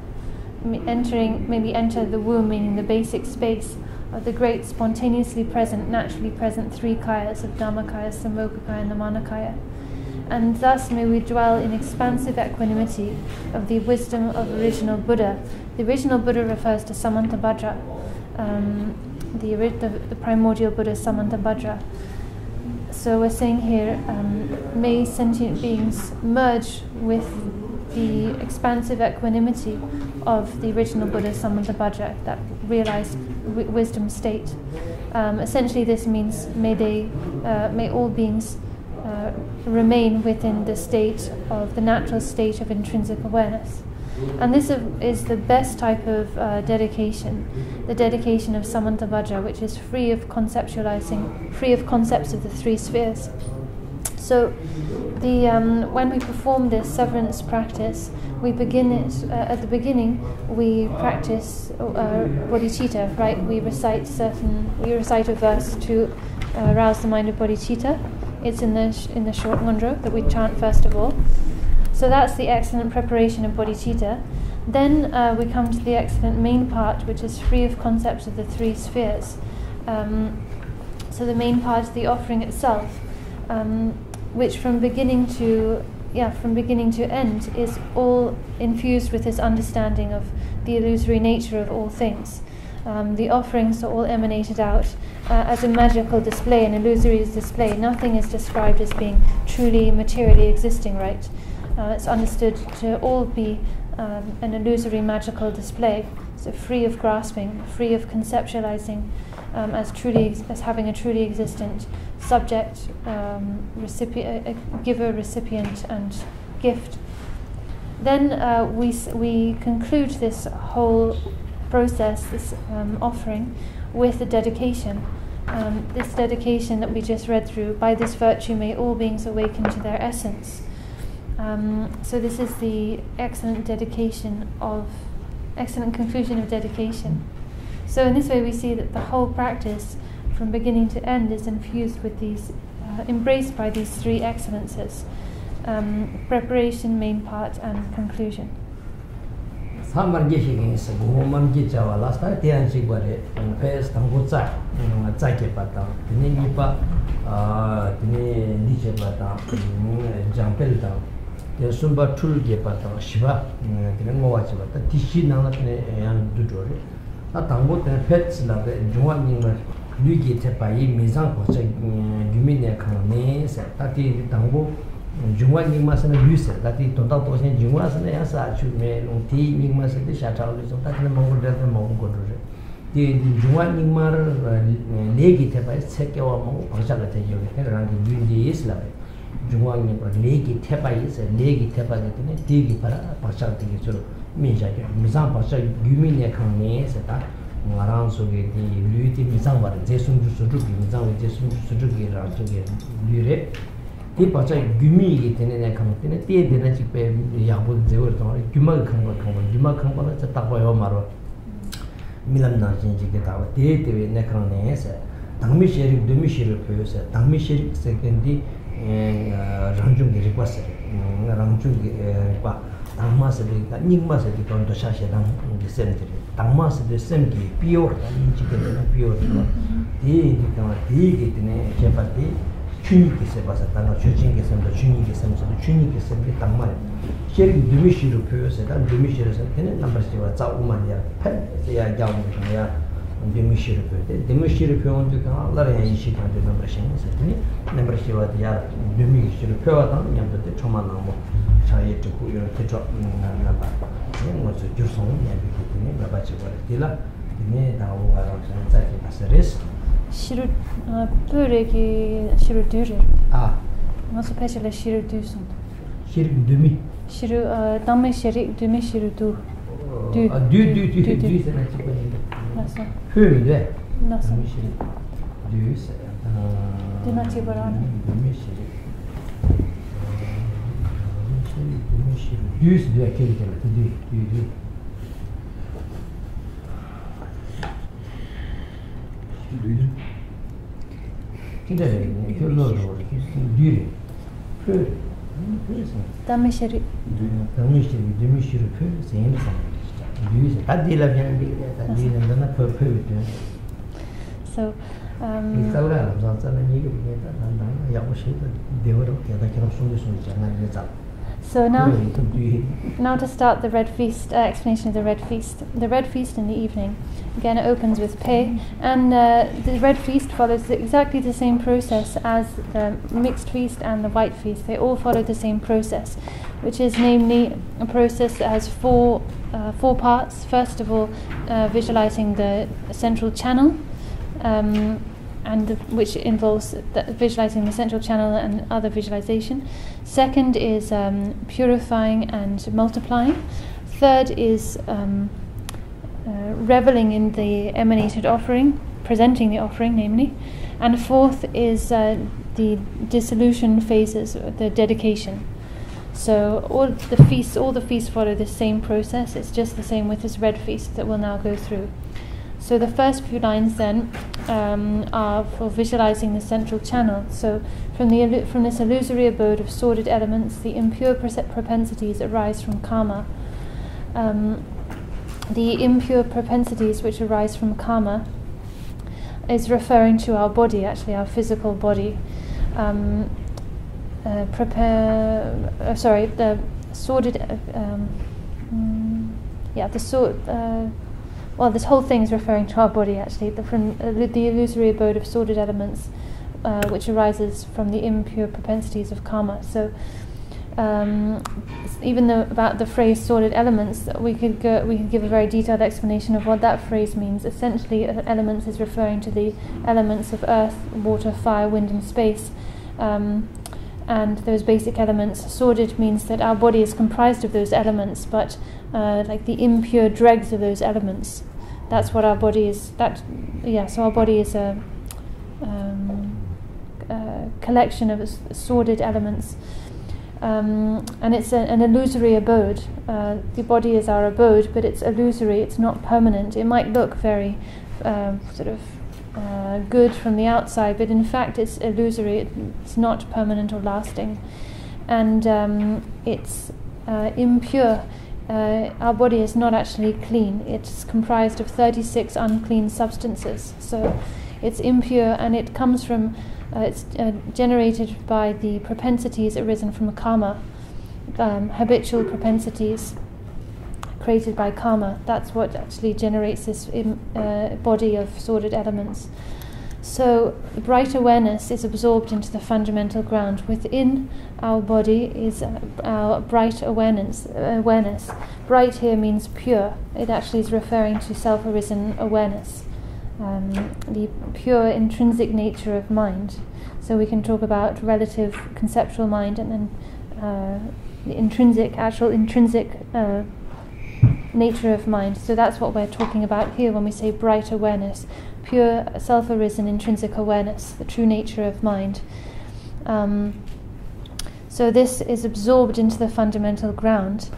S1: May we enter the womb, meaning the basic space of the great spontaneously present, naturally present three kayas of Dhammakaya, Sambhogakaya, and the Manakaya. And thus may we dwell in expansive equanimity of the wisdom of original Buddha. The original Buddha refers to Samantabhadra, the primordial Buddha Samantabhadra. So we're saying here, may sentient beings merge with the expansive equanimity of the original Buddha Samantabhadra, that realized wisdom state. Essentially this means may all beings remain within the state of the natural state of intrinsic awareness. And this is the best type of dedication, the dedication of Samantabhadra, which is free of concepts of the three spheres. So when we perform this severance practice, we begin it at the beginning. We practice bodhicitta, right? We recite a verse to arouse the mind of bodhicitta. It's in the short ngondro that we chant first of all. So that's the excellent preparation of bodhicitta. Then we come to the excellent main part, which is free of concepts of the three spheres. So the main part is the offering itself, which from beginning to end is all infused with this understanding of the illusory nature of all things. The offerings are all emanated out as a magical display, an illusory display. Nothing is described as being truly materially existing, right? It's understood to all be an illusory magical display, so free of grasping, free of conceptualizing as having a truly existent subject, giver, recipient, and gift. Then we conclude this whole process, this offering, with the dedication. This dedication that we just read through, by this virtue may all beings awaken to their essence. So this is the excellent conclusion of dedication. So in this way we see that the whole practice from beginning to end is infused with these, embraced by these three excellences: preparation, main part, and conclusion.
S2: Sumba tul ge pata shiva tigan mo wachi bata tishi nang ne yan du dore ta tangbo te pets la de jwa ning ma lu ge te pa yi mizang ko che gyumi ne khang ne sa ta ti tangbo jwa ning ma sa na lu sa ta ti ton ta to sen jwa sa ne ya sa chu me long ti ning ma sa de sha ta lu so ta ne mong de mong ko dore ti jwa ning ma le ge te pa se ke wa mong pa cha la te yo ne rang ge yin ji is la 중앙에 레기 태바이서 레기 태바게네 디기 para 파샤티기 저 미자게 미상 파샤 유미네 칸네서다 ngaran soge di luiti misang war jesum ju misang jesum ju ge ra soge lure di pacha gumi ge tene khang tene te de na chi pe yabul jewor to gyuma khang ba cha ta ba yo maro milam na jin ji ge ta wa te te ne khang ne sa dangmi sheri demi sheri pe sa dangmi sheri sekendi ranjung ge request ranjung ge ba dhamma se de ningma se de ton to sha she dang ge sem de dhamma se de sem ki pure ni chi de na pure de ge de ne je pa de chuni ke se ba sa ta no chujin ke sem de chuni ke sem de dhamma sheri demi sheri pe se da demi sheri se de number se wa za u ma ya pa se ya ja mu ya demi sheri pe on de ka la re yi shi ka de number shen se de number se wa ya demi sheri pe wa ta nyam de choma na mo chaye to ku yo te drop na ba no so jur song ya bi ku ni ba ba chi wa de la ni da wo wa ra sa ki ba sa res
S1: shiru pure ki shiru dur no so peche le shiru du son
S2: shiru demi
S1: shiru damme shiru demi shiru du
S2: du se na chi ko ni
S1: na so
S2: hu de
S1: na so
S2: shiru du se
S1: de na ti barana
S2: demi shiru Yüz diyor kelime düz. Kida ne kölo düz. Pür.
S1: damme shiru
S2: Demi shiru pür sen sen. Düz. Hadi la bien bir de düz na pür diyor.
S1: So
S2: İstavra zaten ne gibi ne ya bu şey de devro ya da kiram sundu ne zap.
S1: So now to start the Red Feast, explanation of the Red Feast. The Red Feast in the evening, again it opens with Pe, and the Red Feast follows exactly the same process as the Mixed Feast and the White Feast. They all follow the same process, which is namely a process that has four parts. First of all, visualizing the central channel, which involves visualizing the central channel and other visualization. Second is purifying and multiplying. Third is reveling in the emanated offering, presenting the offering, namely. And fourth is the dissolution phases, the dedication. So all the feasts follow the same process. It's just the same with this Red Feast that we'll now go through. So the first few lines then are for visualizing the central channel. So from this illusory abode of sordid elements, the impure propensities arise from karma. The impure propensities which arise from karma is referring to our body, actually our physical body. The sordid. This whole thing is referring to our body, actually, from the illusory abode of sordid elements, which arises from the impure propensities of karma. So, even though about the phrase sordid elements, we could give a very detailed explanation of what that phrase means. Essentially, elements is referring to the elements of earth, water, fire, wind, and space. And those basic elements. Sordid means that our body is comprised of those elements, but like the impure dregs of those elements. That's what our body is. So our body is a collection of sordid elements, and it's an illusory abode. The body is our abode, but it's illusory. It's not permanent. It might look very good from the outside, but in fact it's illusory. It's not permanent or lasting, and it's impure. Our body is not actually clean. It's comprised of 36 unclean substances. So it's impure, and it comes from, it's generated by the propensities arisen from karma, habitual propensities created by karma. That's what actually generates this body of sordid elements. So bright awareness is absorbed into the fundamental ground. Within our body is our bright awareness. Bright here means pure. It actually is referring to self-arisen awareness. the pure intrinsic nature of mind. So we can talk about relative conceptual mind and then the intrinsic nature of mind. So that's what we're talking about here when we say bright awareness, pure self-arisen intrinsic awareness, the true nature of mind. So this is absorbed into the fundamental ground.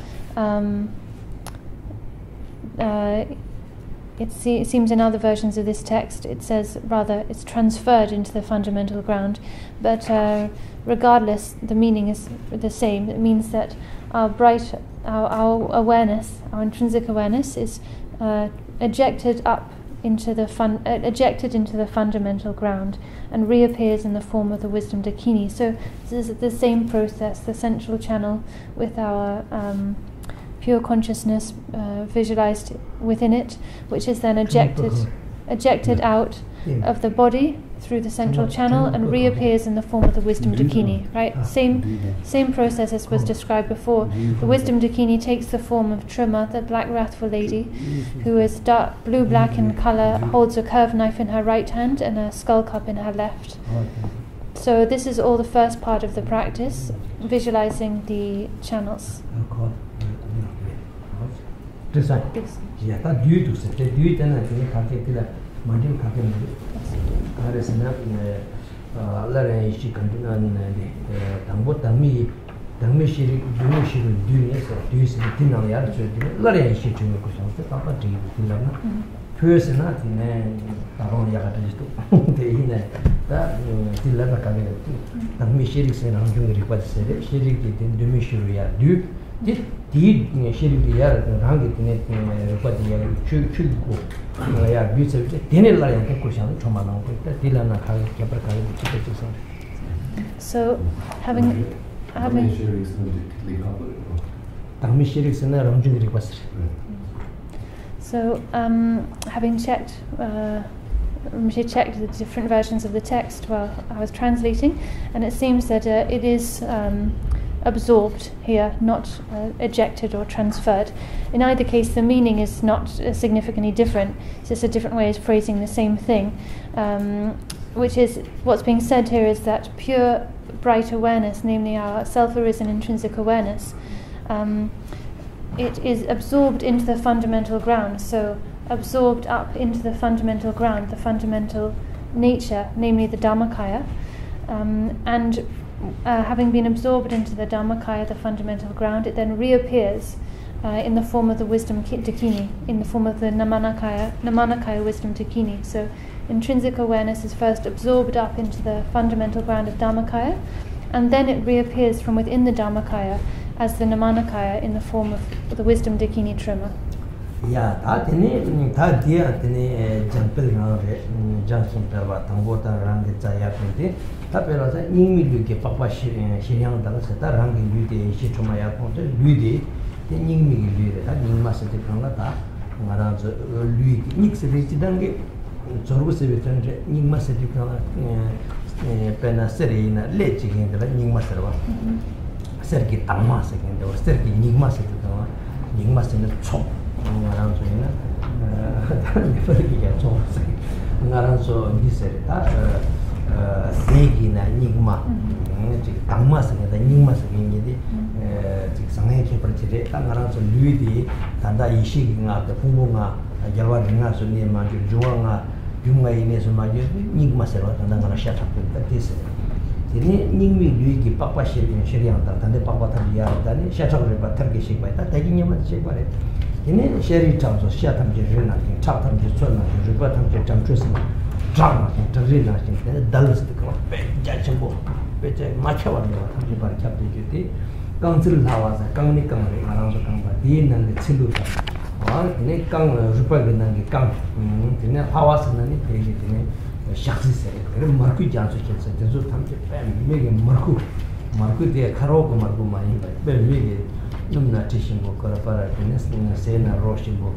S1: It seems in other versions of this text it says rather it's transferred into the fundamental ground, but regardless the meaning is the same. It means that our awareness, our intrinsic awareness, is ejected into the fundamental ground and reappears in the form of the wisdom dakini. So this is the same process, the central channel with our pure consciousness visualized within it, which is then ejected out of the body through the central channel and reappears in the form of the wisdom dakini. Right? Same process as was described before. The wisdom dakini takes the form of Troma, the black wrathful lady, who is dark blue-black in color, holds a curved knife in her right hand and a skull cup in her left. So this is all the first part of the practice, visualizing the channels. So having checked the different versions of the text while I was translating, and it seems that it is absorbed here, not ejected or transferred. In either case, the meaning is not significantly different. It's just a different way of phrasing the same thing, which is what's being said here is that pure bright awareness, namely our self-arisen intrinsic awareness, it is absorbed into the fundamental ground. So absorbed up into the fundamental ground, the fundamental nature, namely the Dharmakaya, and having been absorbed into the Dharmakaya, the fundamental ground, it then reappears in the form of the wisdom dakini, in the form of the Namanakaya wisdom dakini. So intrinsic awareness is first absorbed up into the fundamental ground of Dharmakaya, and then it reappears from within the Dharmakaya as the Namanakaya in the form of the wisdom dakini Troma.
S2: Yeah, that dia jampel Johnson Tava, Tangota Rang Zayapente, Tapera, Nimi Luke, Papa Shirian Dalaseta, Rangi Luke, Shichomaya Ponte, Ludi, the Nimi Luke, that Nimas de Kanata, Maranzo, Luke, Nix Richidangi, Zorusevitran, Nimas de Pena Serena, Lechi, the Nimasava, Sergi Tamas again, there was Sergi Nimas, Nimas in the chop. Around so he said that Segina Nigma, Tamas and the Nimas in the Sanaki Protect, Tangaranso Ludi, Tanda Ishiging out the Pumunga, Javarina, so near Maju, Juanga, Junga Ines Maju, Nigma Servat, and I'm going to shut up with this. The Ningmi Luigi Papa Shirian, and the Papa Talia, then shut up with Turkish by that, taking him and shake by it. In Sherry Towns of Shatam Jirina, Chatham Jitsona, Ribatam Jam Trisma, Drama, Tarina, Dallas the Club, Jachambo, which Machawa, by Captain Duty, Council Hours, a Kangni Kangri, around the Kamba, Dean and the Siluka, or Nick Kang, Rupagan and the Kang, in the Hawas and the Page, Shaxi said, Marku Jansu, the Zutam, Megan Marku, de Karoko Marku, my baby. Numna Tishingo, Corapara, Sena, Roshibo,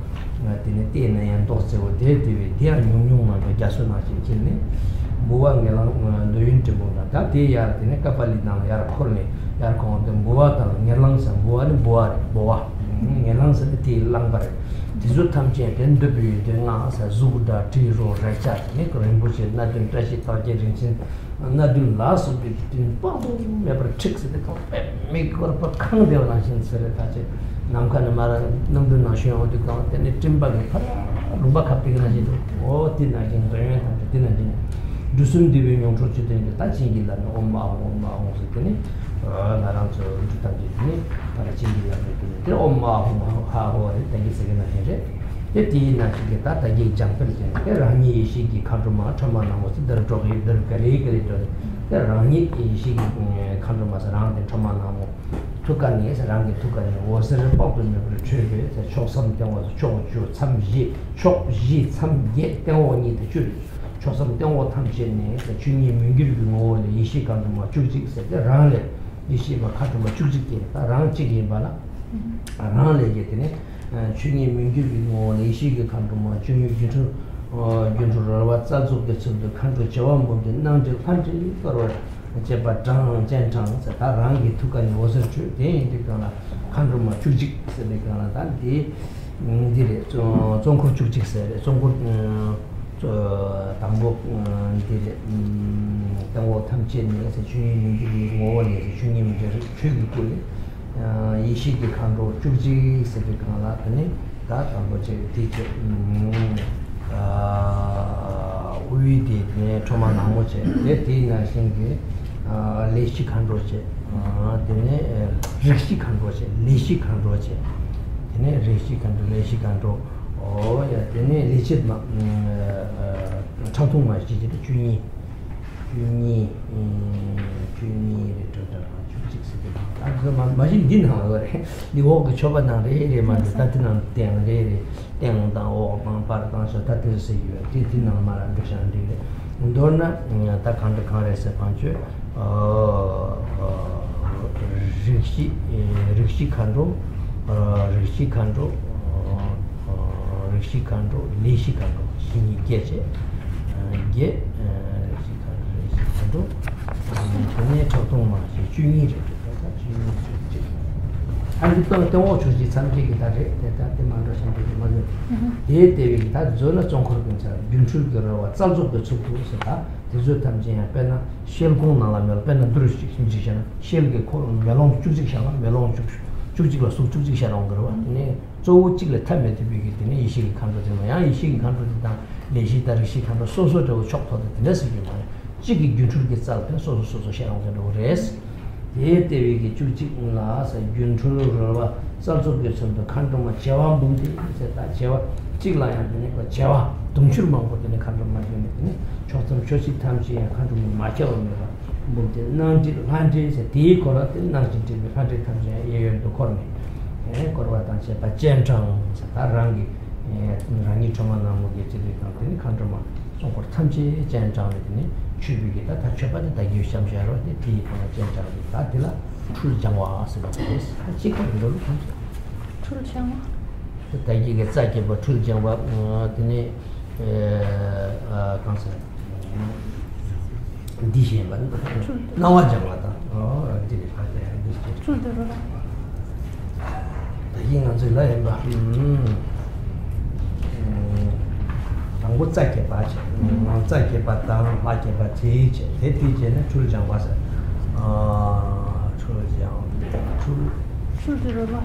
S2: Tina, and Dosse, or Devi, Dia Numa, Jasuna, Chini, Buangalang, Luintibuna, Tati, Yartineka Palina, Yarkone, Yarkon, Buata, Nerlangs and Boa, Boa, Nerlangs and Tea Langare, Dizu tamche den debu de nga sa zuda tiro racha ne ko Rinpoche na den trashi ta je rin na dun la so bi tin pa me per tricks de ko me ko pa khang de na shin sere ta che nam kan mara nam dun na shyo de ko te ne timba ge pa rumba khapi na ji o tin na jin de me ta tin na jin dusun de be nyong cho che de ta jin gi la no omma o se te ne na ran so ju ta ji ni para jin gi la de omma ha ho de gi se ge na he ye ti na ji ge ta ta gi jang per je ke rani shi gi khanduma thama na mo dar to gi dar kare kare to ke rani shi gi khanduma sa rang de thama na mo tukan ni sa rang ge tukan ni wo se re pa bu me bu che ge sa chok sam de wo chok ju cham ji chok ji cham ye de wo ni de ju chok sam de wo tham je ni sa chu ni ming gi bu mo le yi shi khanduma chu ji se de rang le yi shi ba khanduma chu ji ge ta rang ji ge ba la rang le ge de ne 중이 민규비 뭐 내시게 간도마 중이 기초 윤주로와 자족의 점도 간도 저원 본데 남들 판지 거로 제바 장 전장 다랑이 투간이 옷을 줄 대인들거나 간도마 주직 세대거나 단디 이제中国 주직세中国저 당국 이제 당국 탐지에서 중이 민규비 뭐원에서 중이 문제를 최고고 이 시기 강도 쭉지 세계 강라더니 다 담보제 디제 우위디네 조만 나머지 데디나 신기 레시 강도제 되네 레시 강도제 레시 강도제 되네 레시 강도 야 되네 레시마 청통마 지지의 주니 그 마진 딘 하거래 니고 그 초반나래 만 따뜻한 땡래 땡다 오만 파르간서 따뜻해서 디딘나 말안 되잖데 운동나 다 칸데 칸에서 판주 릭시 칸도 리시 칸도 신이 게제 게 리시 칸도 전에 저동만 주의를 아니 또 주지 참기기 다래 대다때 만도 참기기 맞아 예 대비 다 저는 좀 그런 거 윤출거와 짤족도 축구서다 대저 탐지야 빼나 쉘공 나라면 빼나 들으시 심지잖아 쉘게 코론 멜롱 쭉직샤나 멜롱 쭉직로 쭉직샤나 그러와 네 조직을 타면 되기 때문에 이 시기 간도 되면 이 시기 간도 다 내시다르시 간도 소소도 촉도도 되는 말이야 지기 윤출게 짤pen 소소소 샤나 그래서 예 때위기 쭉직나서 윤출로와 쌀속에 전도 칸동마 제와 문제 있었다 제와 찍라야 되네 그 제와 동출만 보더니 칸동마 되네 조금 조직 탐지에 칸동 맞춰오면 문제 난지 한지에 뒤 걸었대 난지 한지 탐지에 예연도 걸네 예 걸어와 단체 바젠장 사랑이 예 랑이 정말 나무 게지를 칸더니 칸동마 좀 탐지 젠장이네 주비기다 다 쳐봐도 다 유심샤로 뒤에 전자로 다 들라 출장와서 그래서 지금 이걸로
S1: 출장와
S2: 다 이게 자기 뭐 출장와 드네 강사 디시만 나와잖아다 이제 가야
S1: 출들어라
S2: 다 인간 줄来吧 당고 짧게 봐지. 짧게 봤다. 맞게 봤지. 대티제는 출장 와서 출
S1: 들어봐.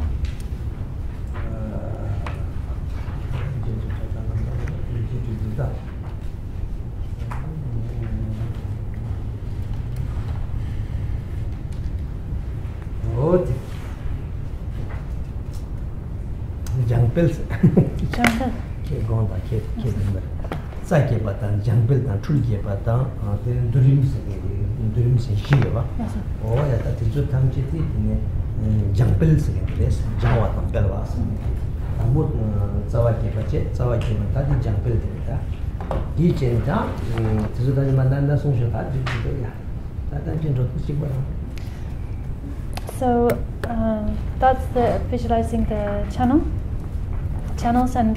S2: 어디? 장벨스.
S1: 장벨.
S2: gonda ke number sai batan jungle dan tulge batan den durim se shiwa o ya ta tizu tamchi ti ne jungle se gres jawa tam belwa amut zawa ke ta di jungle de ta di chen ta tizu da mandan da song shota di ya ta ta chen ro ti ba.
S1: So that's the visualizing the channels and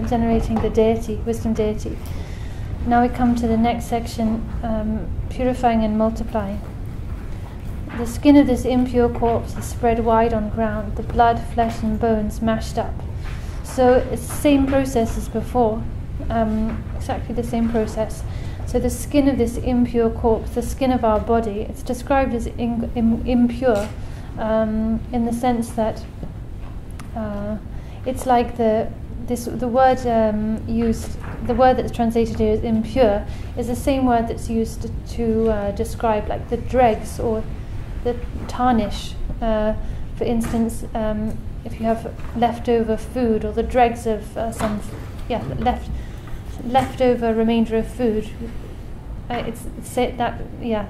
S1: generating the deity, wisdom deity. Now we come to the next section, purifying and multiplying. The skin of this impure corpse is spread wide on ground, the blood, flesh and bones mashed up. So it's the same process as before, exactly the same process. So the skin of this impure corpse, the skin of our body, it's described as impure in the sense that it's like the word used, the word that's translated here as impure, is the same word that's used to describe like the dregs or the tarnish. For instance, if you have leftover food or the dregs of leftover remainder of food, the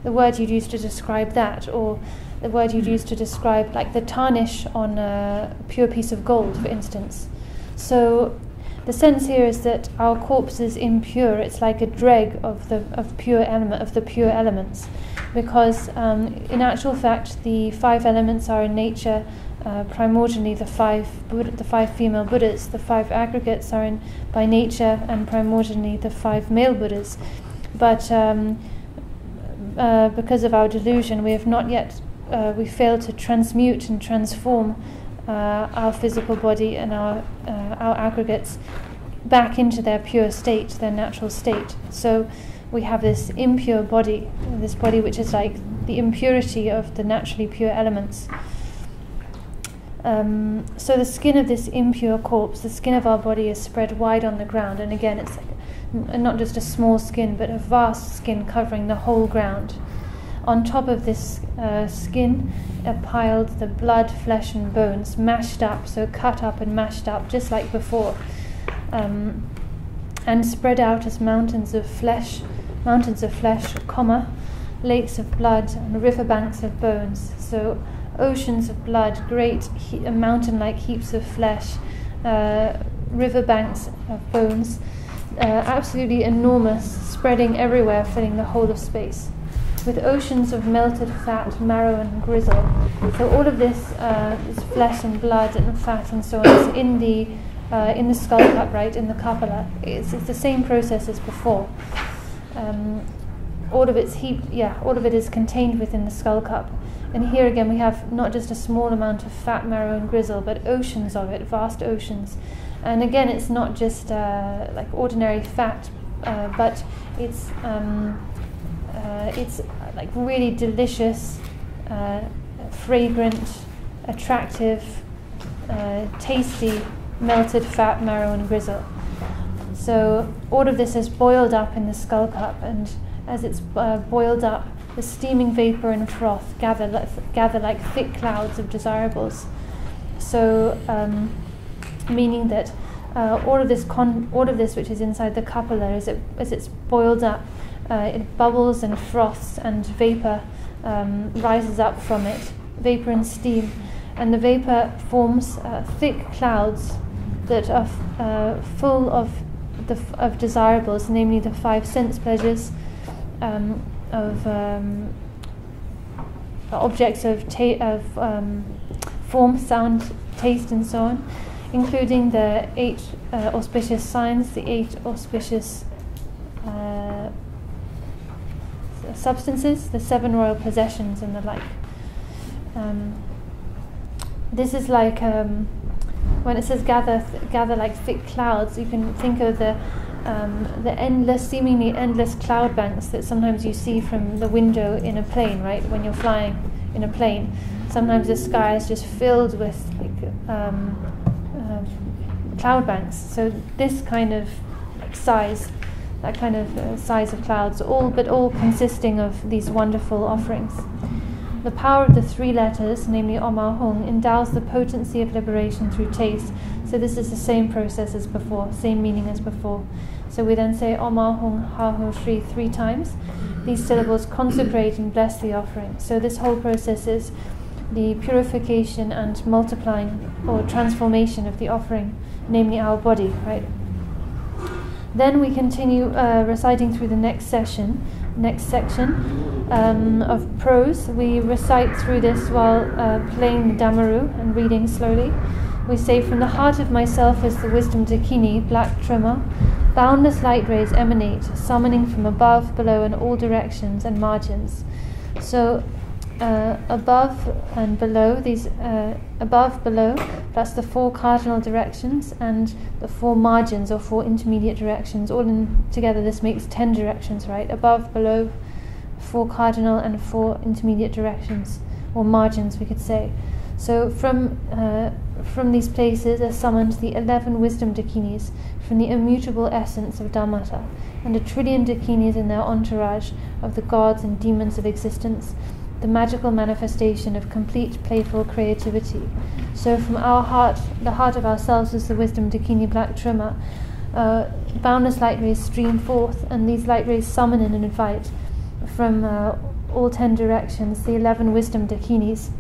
S1: word you'd use to describe that, or the word you'd use to describe like the tarnish on a pure piece of gold, for instance. So the sense here is that our corpse is impure. It's like a dreg of the pure elements, because in actual fact the 5 elements are in nature primordially the five female Buddhas. The 5 aggregates are by nature and primordially the 5 male Buddhas. But because of our delusion, we have not yet, we failed to transmute and transform our physical body and our aggregates back into their pure state, their natural state. So we have this impure body, this body which is like the impurity of the naturally pure elements. So the skin of this impure corpse, the skin of our body, is spread wide on the ground, and again it's like not just a small skin but a vast skin covering the whole ground. On top of this skin are piled the blood, flesh and bones, mashed up, so cut up and mashed up just like before, and spread out as mountains of flesh, lakes of blood and riverbanks of bones. So oceans of blood, great mountain-like heaps of flesh, riverbanks of bones, absolutely enormous, spreading everywhere, filling the whole of space, with oceans of melted fat, marrow and gristle. So all of this is flesh and blood and fat and so on. It's in the skull cup, right, in the kapala. It's the same process as before. All of it is contained within the skull cup. And here again we have not just a small amount of fat, marrow and gristle, but oceans of it, vast oceans. And again, it's not just like ordinary fat, but it's like really delicious, fragrant, attractive, tasty, melted fat, marrow and gristle. So all of this is boiled up in the skull cup, and as it's boiled up, the steaming vapor and froth gather like thick clouds of desirables. So, meaning that all of this which is inside the kapala, as it's boiled up, it bubbles and froths, and vapor rises up from it, vapor and steam, and the vapor forms thick clouds that are full of desirables, namely the 5 sense pleasures, of objects of form, sound, taste, and so on, including the 8 auspicious signs, the 8 auspicious substances, the 7 royal possessions, and the like. This is like when it says gather like thick clouds. You can think of the seemingly endless cloud banks that sometimes you see from the window in a plane, right? When you're flying in a plane, sometimes the sky is just filled with cloud banks. So this kind of size, that kind of size of clouds, all consisting of these wonderful offerings. The power of the 3 letters, namely Oma Hung, endows the potency of liberation through taste. So this is the same process as before, same meaning as before. So we then say Oma Hung Ha Ho Shri 3 times. These syllables consecrate and bless the offering. So this whole process is the purification and multiplying or transformation of the offering, namely our body, right? Then we continue reciting through the next section of prose. We recite through this while playing the Damaru and reading slowly. We say, from the heart of myself as the wisdom Dakini, black Troma, boundless light rays emanate, summoning from above, below, and all directions and margins. So above and below, these above, below, plus the 4 cardinal directions and the 4 margins or 4 intermediate directions, all in together this makes 10 directions, right? Above, below, 4 cardinal and 4 intermediate directions, or margins we could say. So from these places are summoned the 11 wisdom dakinis from the immutable essence of Dharmata, and 1 trillion dakinis in their entourage of the gods and demons of existence, the magical manifestation of complete playful creativity. So from our heart, the heart of ourselves is the wisdom dakini black truma. Boundless light rays stream forth, and these light rays summon and invite from all 10 directions the 11 wisdom dakinis.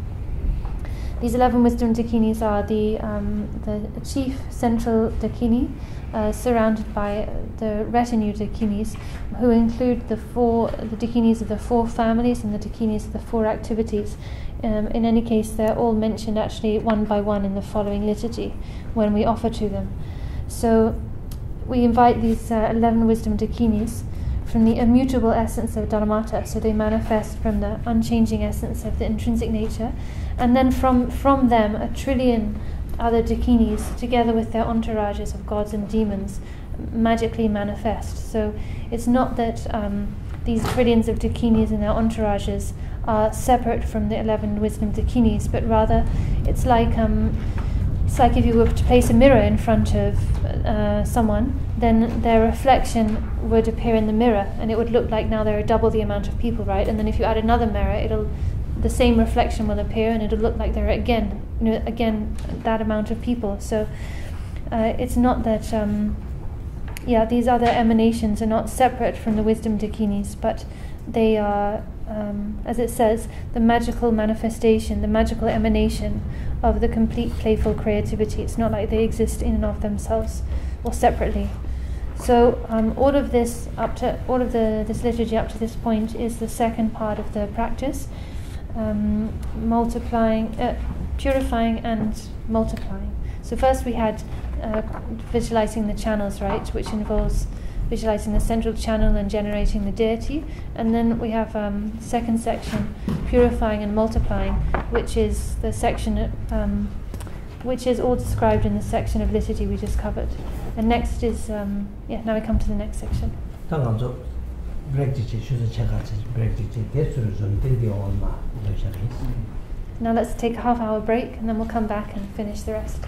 S1: These 11 wisdom dakinis are the chief central dakini, surrounded by the retinue dakinis, who include the dakinis of the 4 families and the dakinis of the 4 activities. In any case, they're all mentioned actually one by one in the following liturgy when we offer to them. So we invite these 11 wisdom dakinis from the immutable essence of Dharmata, so they manifest from the unchanging essence of the intrinsic nature, and then from them 1 trillion other dakinis, together with their entourages of gods and demons, magically manifest. So it's not that these trillions of dakinis and their entourages are separate from the 11 wisdom dakinis, but rather it's like if you were to place a mirror in front of someone, then their reflection would appear in the mirror, and it would look like now there are double the amount of people, right? And then if you add another mirror, the same reflection will appear, and it'll look like there are again that amount of people. So it's not that these other emanations are not separate from the wisdom dakinis, but they are, as it says, the magical manifestation, the magical emanation of the complete playful creativity. It's not like they exist in and of themselves or separately. So all of this this liturgy up to this point is the second part of the practice, multiplying, purifying and multiplying. So first we had visualizing the channels, right, which involves visualizing the central channel and generating the deity, and then we have second section, purifying and multiplying, which is the section which is all described in the section of liturgy we just covered. And next is now we come to the next section. Now let's take a half-hour break, and then we'll come back and finish the rest.